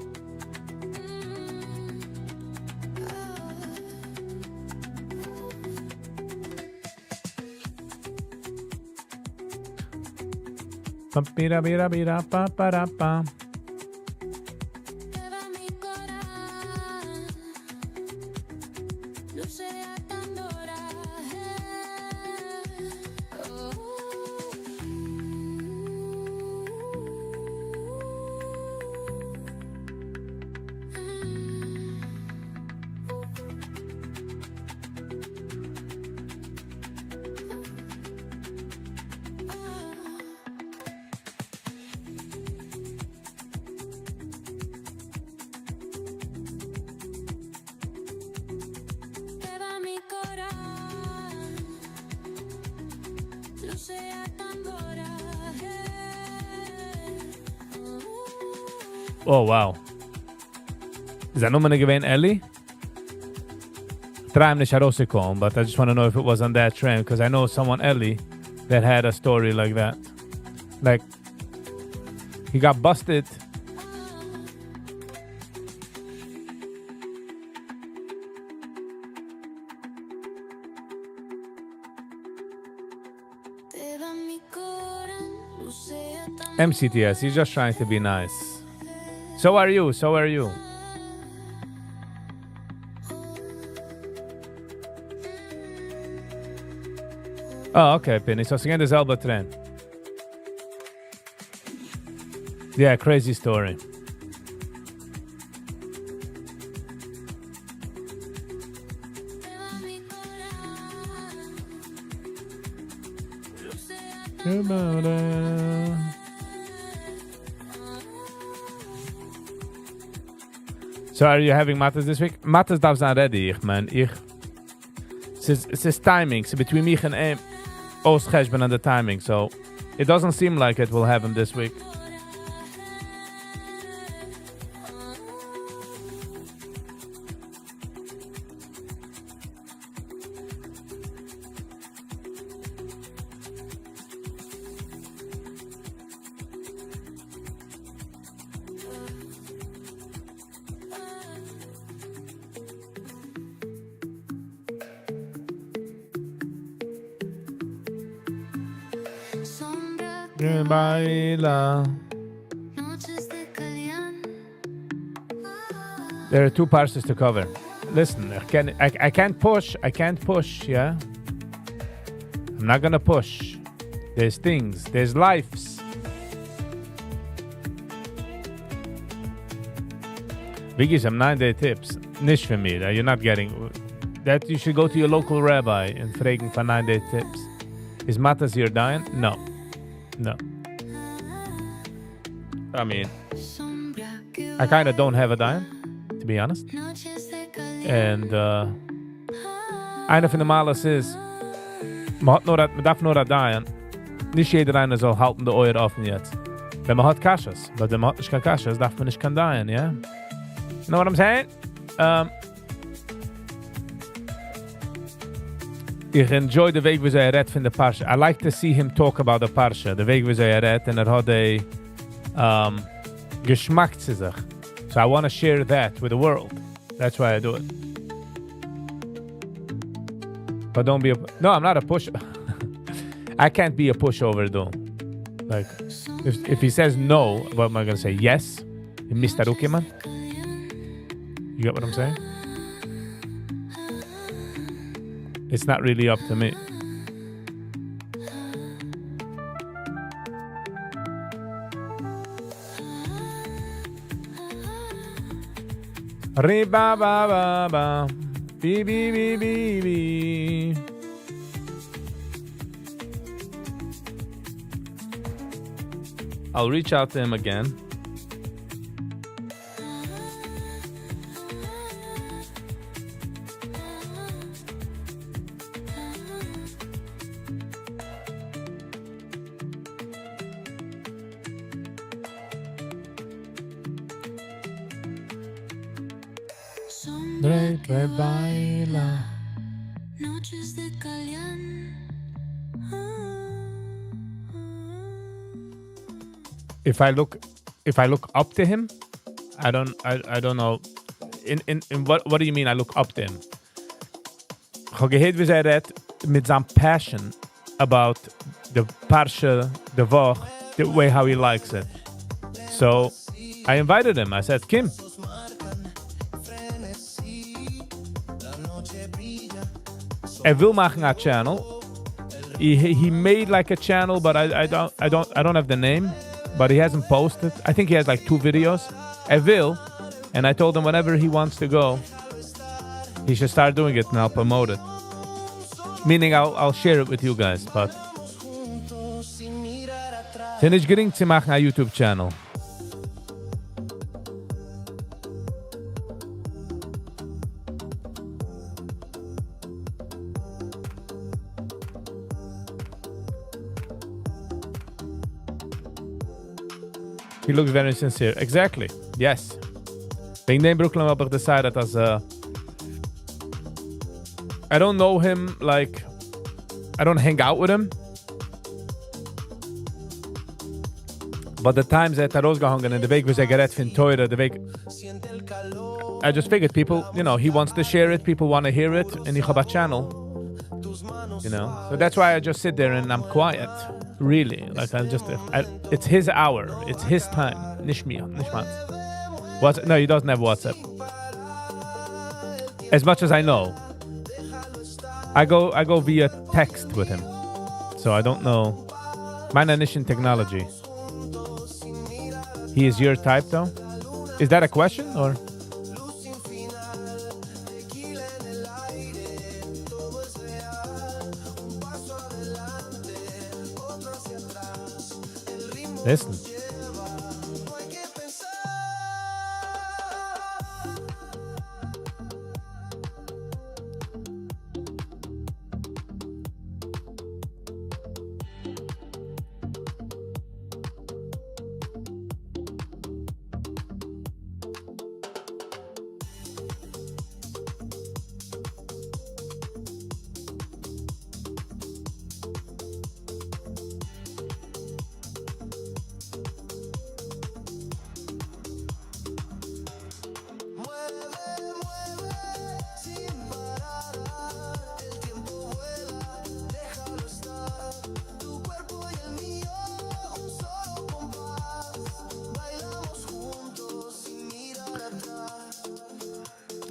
Pa-pira-bira-bira-pa-pa-ra-pa. Oh, wow. Is that nummer gewesen, Ellie? Try nicht herausgekommen, but I just want to know if it was on that trend, because I know someone, Ellie, that had a story like that. Like, he got busted. MCTS, he's just trying to be nice. So are you, so are you. Oh, okay, Penny. So again, there's Elba trend. Yeah, crazy story. So are you having Matas this week? Matas darf's not ready, ich mein. It's timing. So between me and Oost-Geschben and the timing. So it doesn't seem like it will happen this week. There are two parts to cover. Listen, I can't push, yeah? I'm not gonna push. There's things, there's lives. Viggy, some 9-day tips. Nicht für mir, you're not getting... That you should go to your local rabbi and fragen for 9-day tips. Is Matas your dying? No. No. I mean, I kind of don't have a dime, to be honest. And einer von den Malers ist, man darf nur ein Dime. Nicht jeder einer soll halten die Eure offen jetzt. Wenn man hat Kasches, aber wenn man hat nicht keine Kasches, darf man nicht kein Dime, yeah? You know what I'm saying? Ich enjoy the Weg, wie er redt von der Parsha. I like to see him talk about the Parsha. The Weg, wie er redt, and hat Geschmack zu sich. So I want to share that with the world. That's why I do it. But don't be a... No, I'm not a push... I can't be a pushover, though. Like, if he says no, what am I going to say? Yes? Mr. Rukiman? You get what I'm saying? It's not really up to me. Re-ba-ba-ba-ba. Beep, beep, beep, beep, beep. I'll reach out to him again. Baila. Noches de If I look up to him, I don't know. In what do you mean I look up to him? Ich habe gehört, wie er redet mit seinem passion about the parsha, the Woch, the way how he likes it. So I invited him. I said, Kim, will machen a channel. He made like a channel, but I don't have the name. But he hasn't posted. I think he has like 2 videos. Will, and I told him whenever he wants to go, he should start doing it and I'll promote it. Meaning I'll share it with you guys. But es ist nicht gering zu machen a YouTube channel. He looks very sincere. Exactly. Yes. Wegen dem Brooklyn habe ich decided as I don't know him, like I don't hang out with him. But the times that rausgehangen in the week was gered fin teure, the week I just figured people, you know, he wants to share it, people want to hear it, and ich habe a channel. You know? So that's why I just sit there and I'm quiet. Really, like it's his hour, it's his time. Nicht mir, nicht meins. No, he doesn't have WhatsApp. As much as I know, I go via text with him, so I don't know. Meine nicht in technology. He is your type, though. Is that a question or? Listen.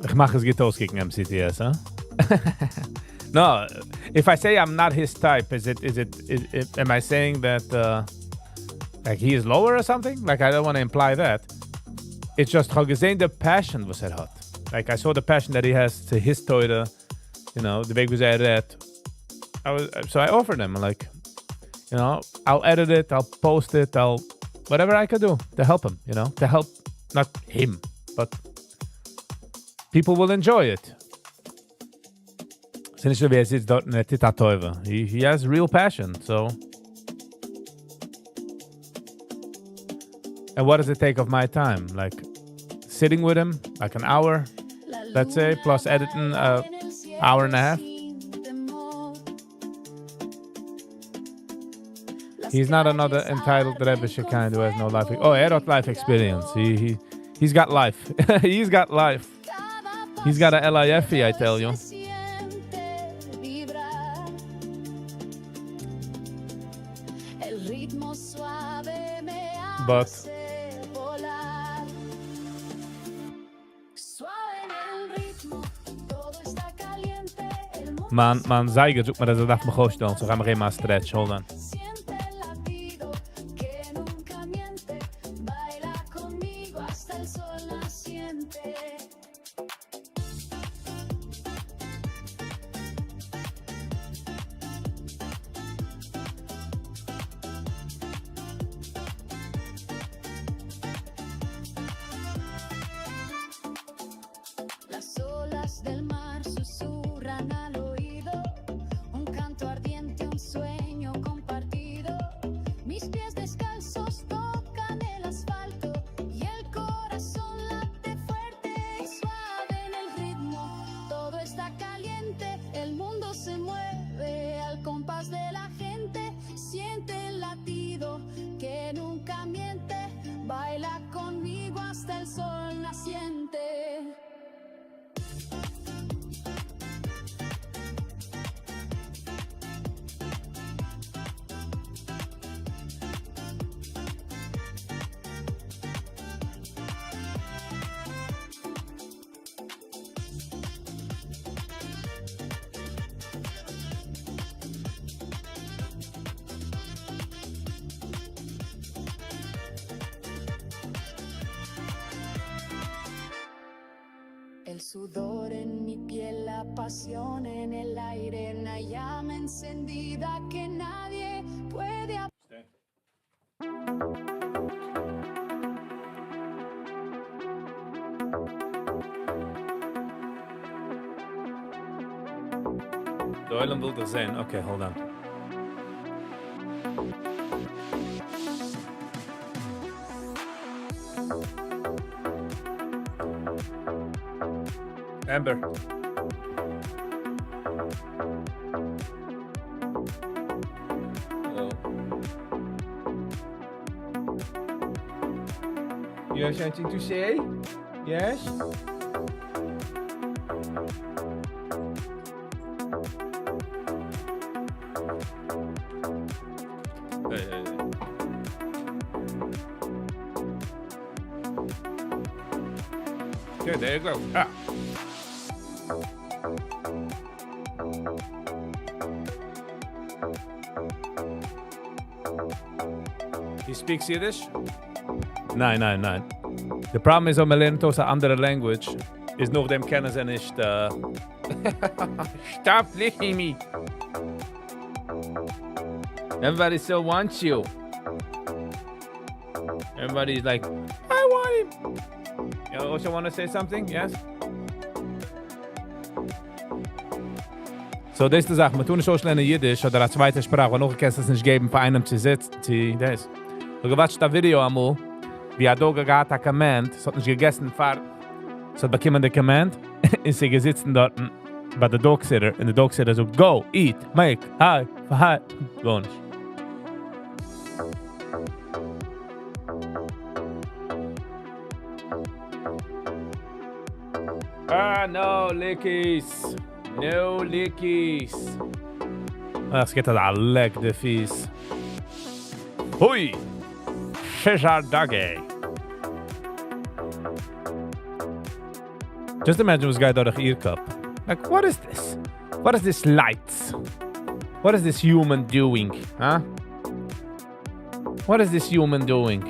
Ich mache es Gitos gegen MCTS, huh? No, if I say I'm not his type, am I saying that like he is lower or something? Like I don't want to imply that. It's just how gesehen the passion was hat. Like I saw the passion that he has to his Toyota, you know, the big was that. So I offered him like, you know, I'll edit it, I'll post it, I'll whatever I could do to help him, you know, to help not him, but people will enjoy it. He has real passion, so. And what does it take of my time? Like sitting with him, like an hour, let's say, plus editing an hour and a half. He's not another entitled Rebbe kind who has no life. Oh, he had life experience. He's got life. He's got life. He's got a LIFE, I tell you. But man Zeiger zoekt me dat dacht me goos dan, zo gaan we geen stretch, hold on. olas del mar susurran al oído, un canto ardiente, un sueño compartido. Mis pies descalzos tocan el asfalto y el corazón late fuerte y suave en el ritmo. Todo está caliente, el mundo se mueve al compás de la gente. Siente el latido que nunca miente, baila conmigo hasta el sol naciente. El sudor en mi piel, la pasión en el aire, una llama encendida que nadie puede apagar. Doyle will the Zen. Okay, hold on. Amber. Hello. You have something to say? Yes? Hey. Okay, there you go. Ah. He speaks Yiddish? Nein. The problem is, om man lernt aus a andere language, is noch dem kennen sie nicht, Stop licking me. Everybody still wants you. Everybody's like, I want him. You also want to say something? Yes? So, das ist die Sache. Man tun nicht so schnell in Yiddish oder eine zweite Sprache, weil noch kannst du es nicht geben, für einem zu sitzen. Das. Du gewatcht das Video einmal, wie er da gehabt hat, Command, es hat nicht gegessen, es hat bekommen die Command, und sie sitzen dort bei der Dogsitter, und der Dogsitter so, go, eat, make, hi, go nicht. No lickies. No lickies. Es geht da leck de fies. Hui. Fischer Doggy. Just imagine this guy durch ear cup. Like, what is this? What is this lights? What is this human doing? Huh? What is this human doing?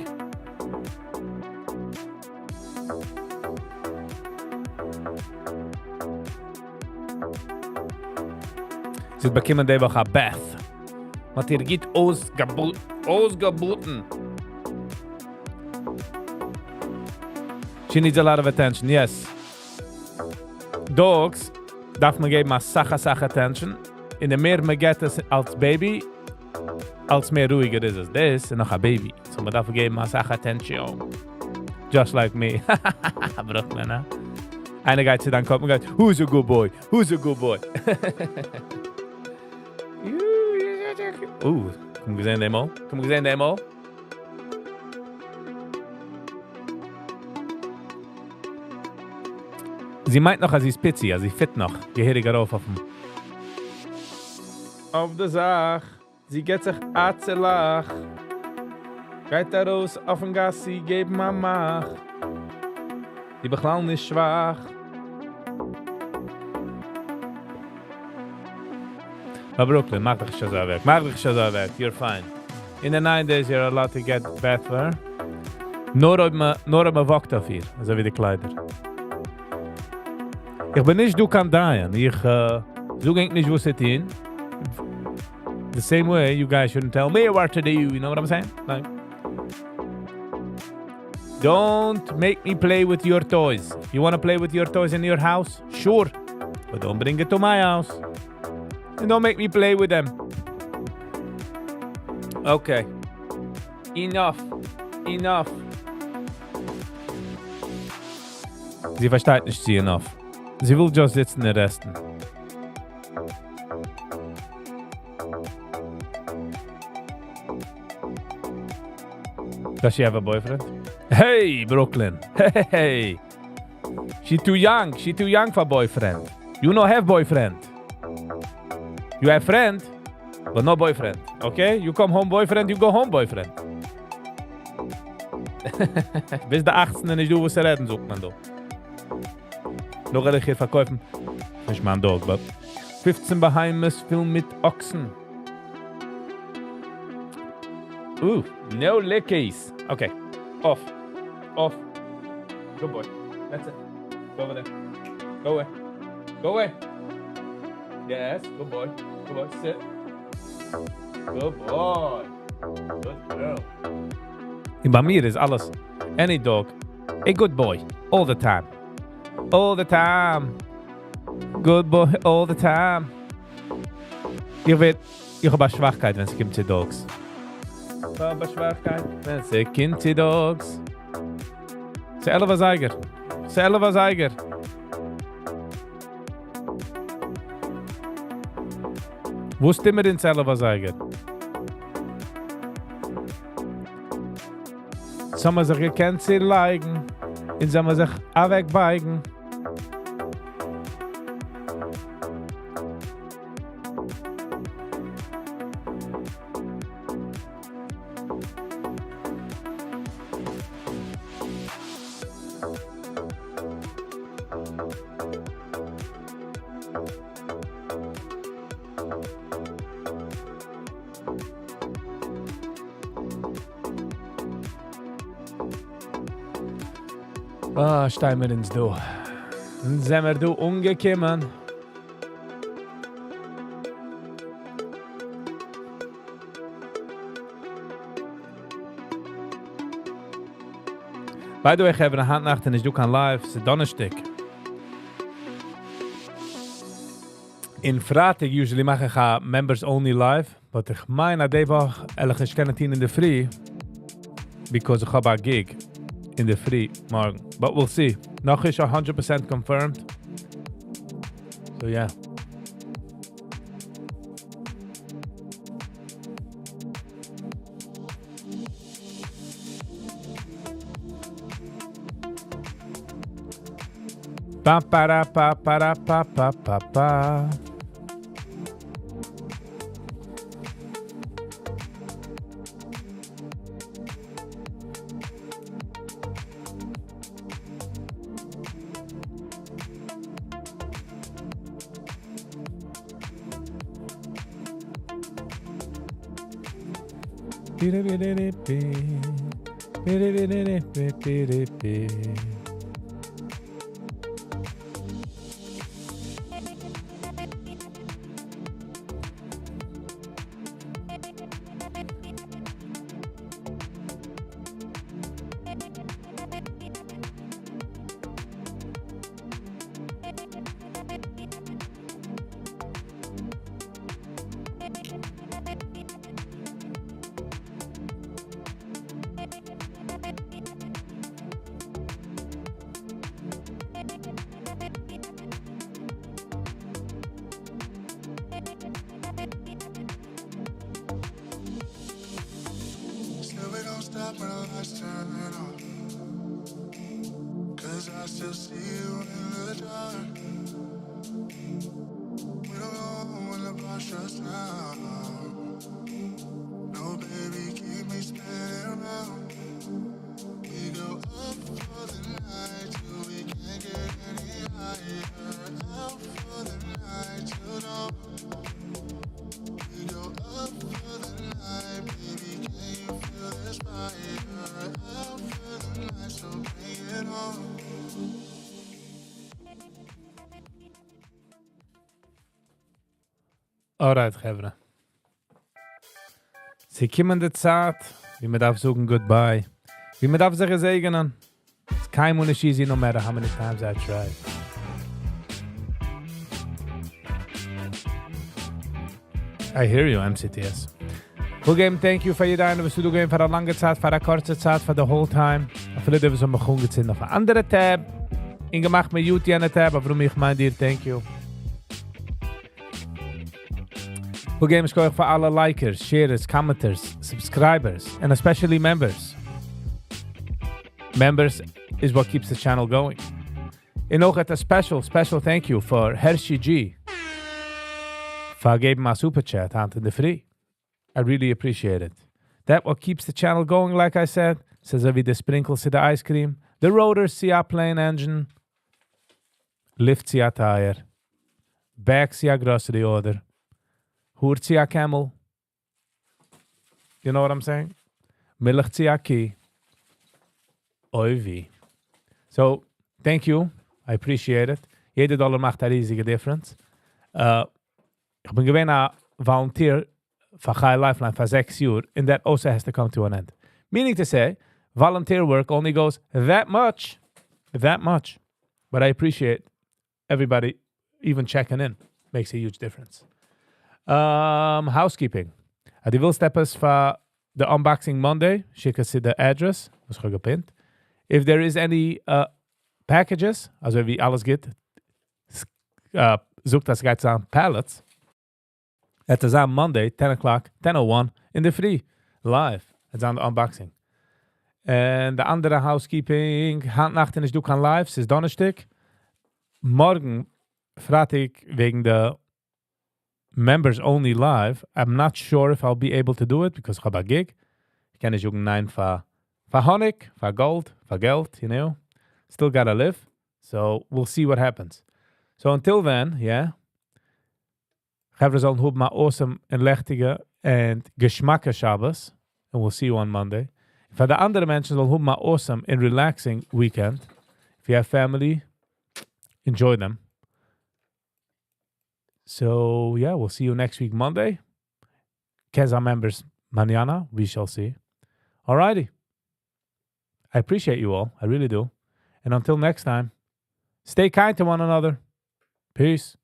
Sie bekommen die Woche Beth. Was ihr geht ausgeboten. She needs a lot of attention, yes. Dogs darf man geben als Sache attention. In der mehr man geht es als Baby, als mehr ruhiger ist es. Das ist noch ein Baby. So man darf geben als Sache attention. Just like me. Brooklyn, ne? Einer geht zu dann kommt und geht, who's a good boy? Who's a good boy? Kom gesehen demo? Sie meint noch, als sie ist pizzy, als sie fit noch. Gehöriger auf dem. Auf der Sach. Sie geht sich atzelach. Geht da raus auf den Gassi, geben mal Mach. Die Bechlaun ist schwach. But Brooklyn, mach dich schon so weg. You're fine. In the 9 days, you're allowed to get better. Nur ob man wagt auf ihr. Also wie die Kleider. Ich bin nicht, du kann drehen. Ich suche nicht, wo sie hin. The same way, you guys shouldn't tell me what to do. You know what I'm saying? Like, Don't make me play with your toys. You want to play with your toys in your house? Sure. But don't bring it to my house. And don't make me play with them. Okay. Enough. Sie versteht nicht sie enough. Sie will just sitzen und resten. Does she have a boyfriend? Hey, Brooklyn. Hey. She too young. She too young for boyfriend. You no have boyfriend. You have friend, but no boyfriend. Okay? You come home boyfriend, you go home boyfriend. Bis der 18 ist du, was reden, sucht man da. Noch ein hier verkaufen. Nicht mein Dog, but 15 Bahamas Film mit Ochsen. No lickies. Okay. Off. Good boy. That's it. Go over there. Go away. Go away. Yes, good boy. Good boy. Sit. Good boy. Good girl. Bei mir ist alles. Any dog. A good boy. All the time. All the time. Good boy. All the time. Ich habe eine Schwachkeit, wenn es kommt zu Dogs. Ich habe eine Schwachkeit, wenn es kommt zu Dogs. Selber Seiger. Wo stimmen wir den selber Seiger? Soll man sich gekannt sie leigen? Und soll man sich auch wegbeigen? Stehen wir ins Du. Dann sind wir du umgekommen. By the way, ich habe eine Handnacht und ich kann live. Es ist Donnerstag. In Freitag usually mache ich a members only live. But ich meine, die Woche, ich kann es in der Früh. Because ich habe a gig. In the free morgen. But we'll see. Noch ist 100% confirmed. So yeah. Pa para pa para pa pa pa pa. Still we don't stop when the lights turn off. 'Cause I still see you in the dark. We don't know when the bar shuts down. No, baby, keep me spinning around. We go up for the night till we can't get any higher. Out for the night till dawn. We go up for the night, baby, can you feel this fire? Out for the night, so bring it on. Alright, Chevre. Sie kommen der Zeit, wie man darf sagen Goodbye. Wie man darf sich segnen. It's kein Mund is easy no matter how many times I try. I hear you, MCTS. Full game, thank you for your time. Was du game für eine lange Zeit, für eine kurze Zeit, für the whole time. Vielleicht haben wir so mal gesehen auf eine andere Tab. Ingemacht mit YouTube an der Tab, aber warum ich meine dir, thank you. Full game is going for alle likers, sharers, commenters, subscribers, and especially members. Members is what keeps the channel going. And ook a special thank you for Hershey G. For giving my super chat out in the free. I really appreciate it. That what keeps the channel going, like I said. Says every the sprinkles to the ice cream. The rotors see our plane engine. Lift see our tire. Back see our grocery order. Hoort see our camel. You know what I'm saying? Milch see our key. Oivi. So, thank you. I appreciate it. Jede dollar macht eine riesige difference. Ich bin gewesen ein Volunteer for High Lifeline for 6 years, and that also has to come to an end. Meaning to say, volunteer work only goes that much. But I appreciate everybody even checking in. Makes a huge difference. Housekeeping. Die wil steppers for the unboxing Monday. Schicken Sie the address. Was gepint. If there is any packages, also wie alles geht, sucht das Geiz an pallets. It is on Monday, 10 o'clock, 10:01, in the free, live. It's on the unboxing. And the andere housekeeping, handnachten is doe kan live, is Donnerstag. Morgen Freitag wegen the members only live. I'm not sure if I'll be able to do it, because I have a gig. Ich kann nicht nein for Honig, for gold, for Geld, you know. Still gotta live. So we'll see what happens. So until then, yeah. Have sollen hoben ma awesome and lechtige and geschmacke Shabbos. And we'll see you on Monday. For the andere mensen sollen hoben ma awesome and relaxing weekend. If you have family, enjoy them. So yeah, we'll see you next week Monday. Keza members mañana, we shall see. Alrighty. I appreciate you all. I really do. And until next time, stay kind to one another. Peace.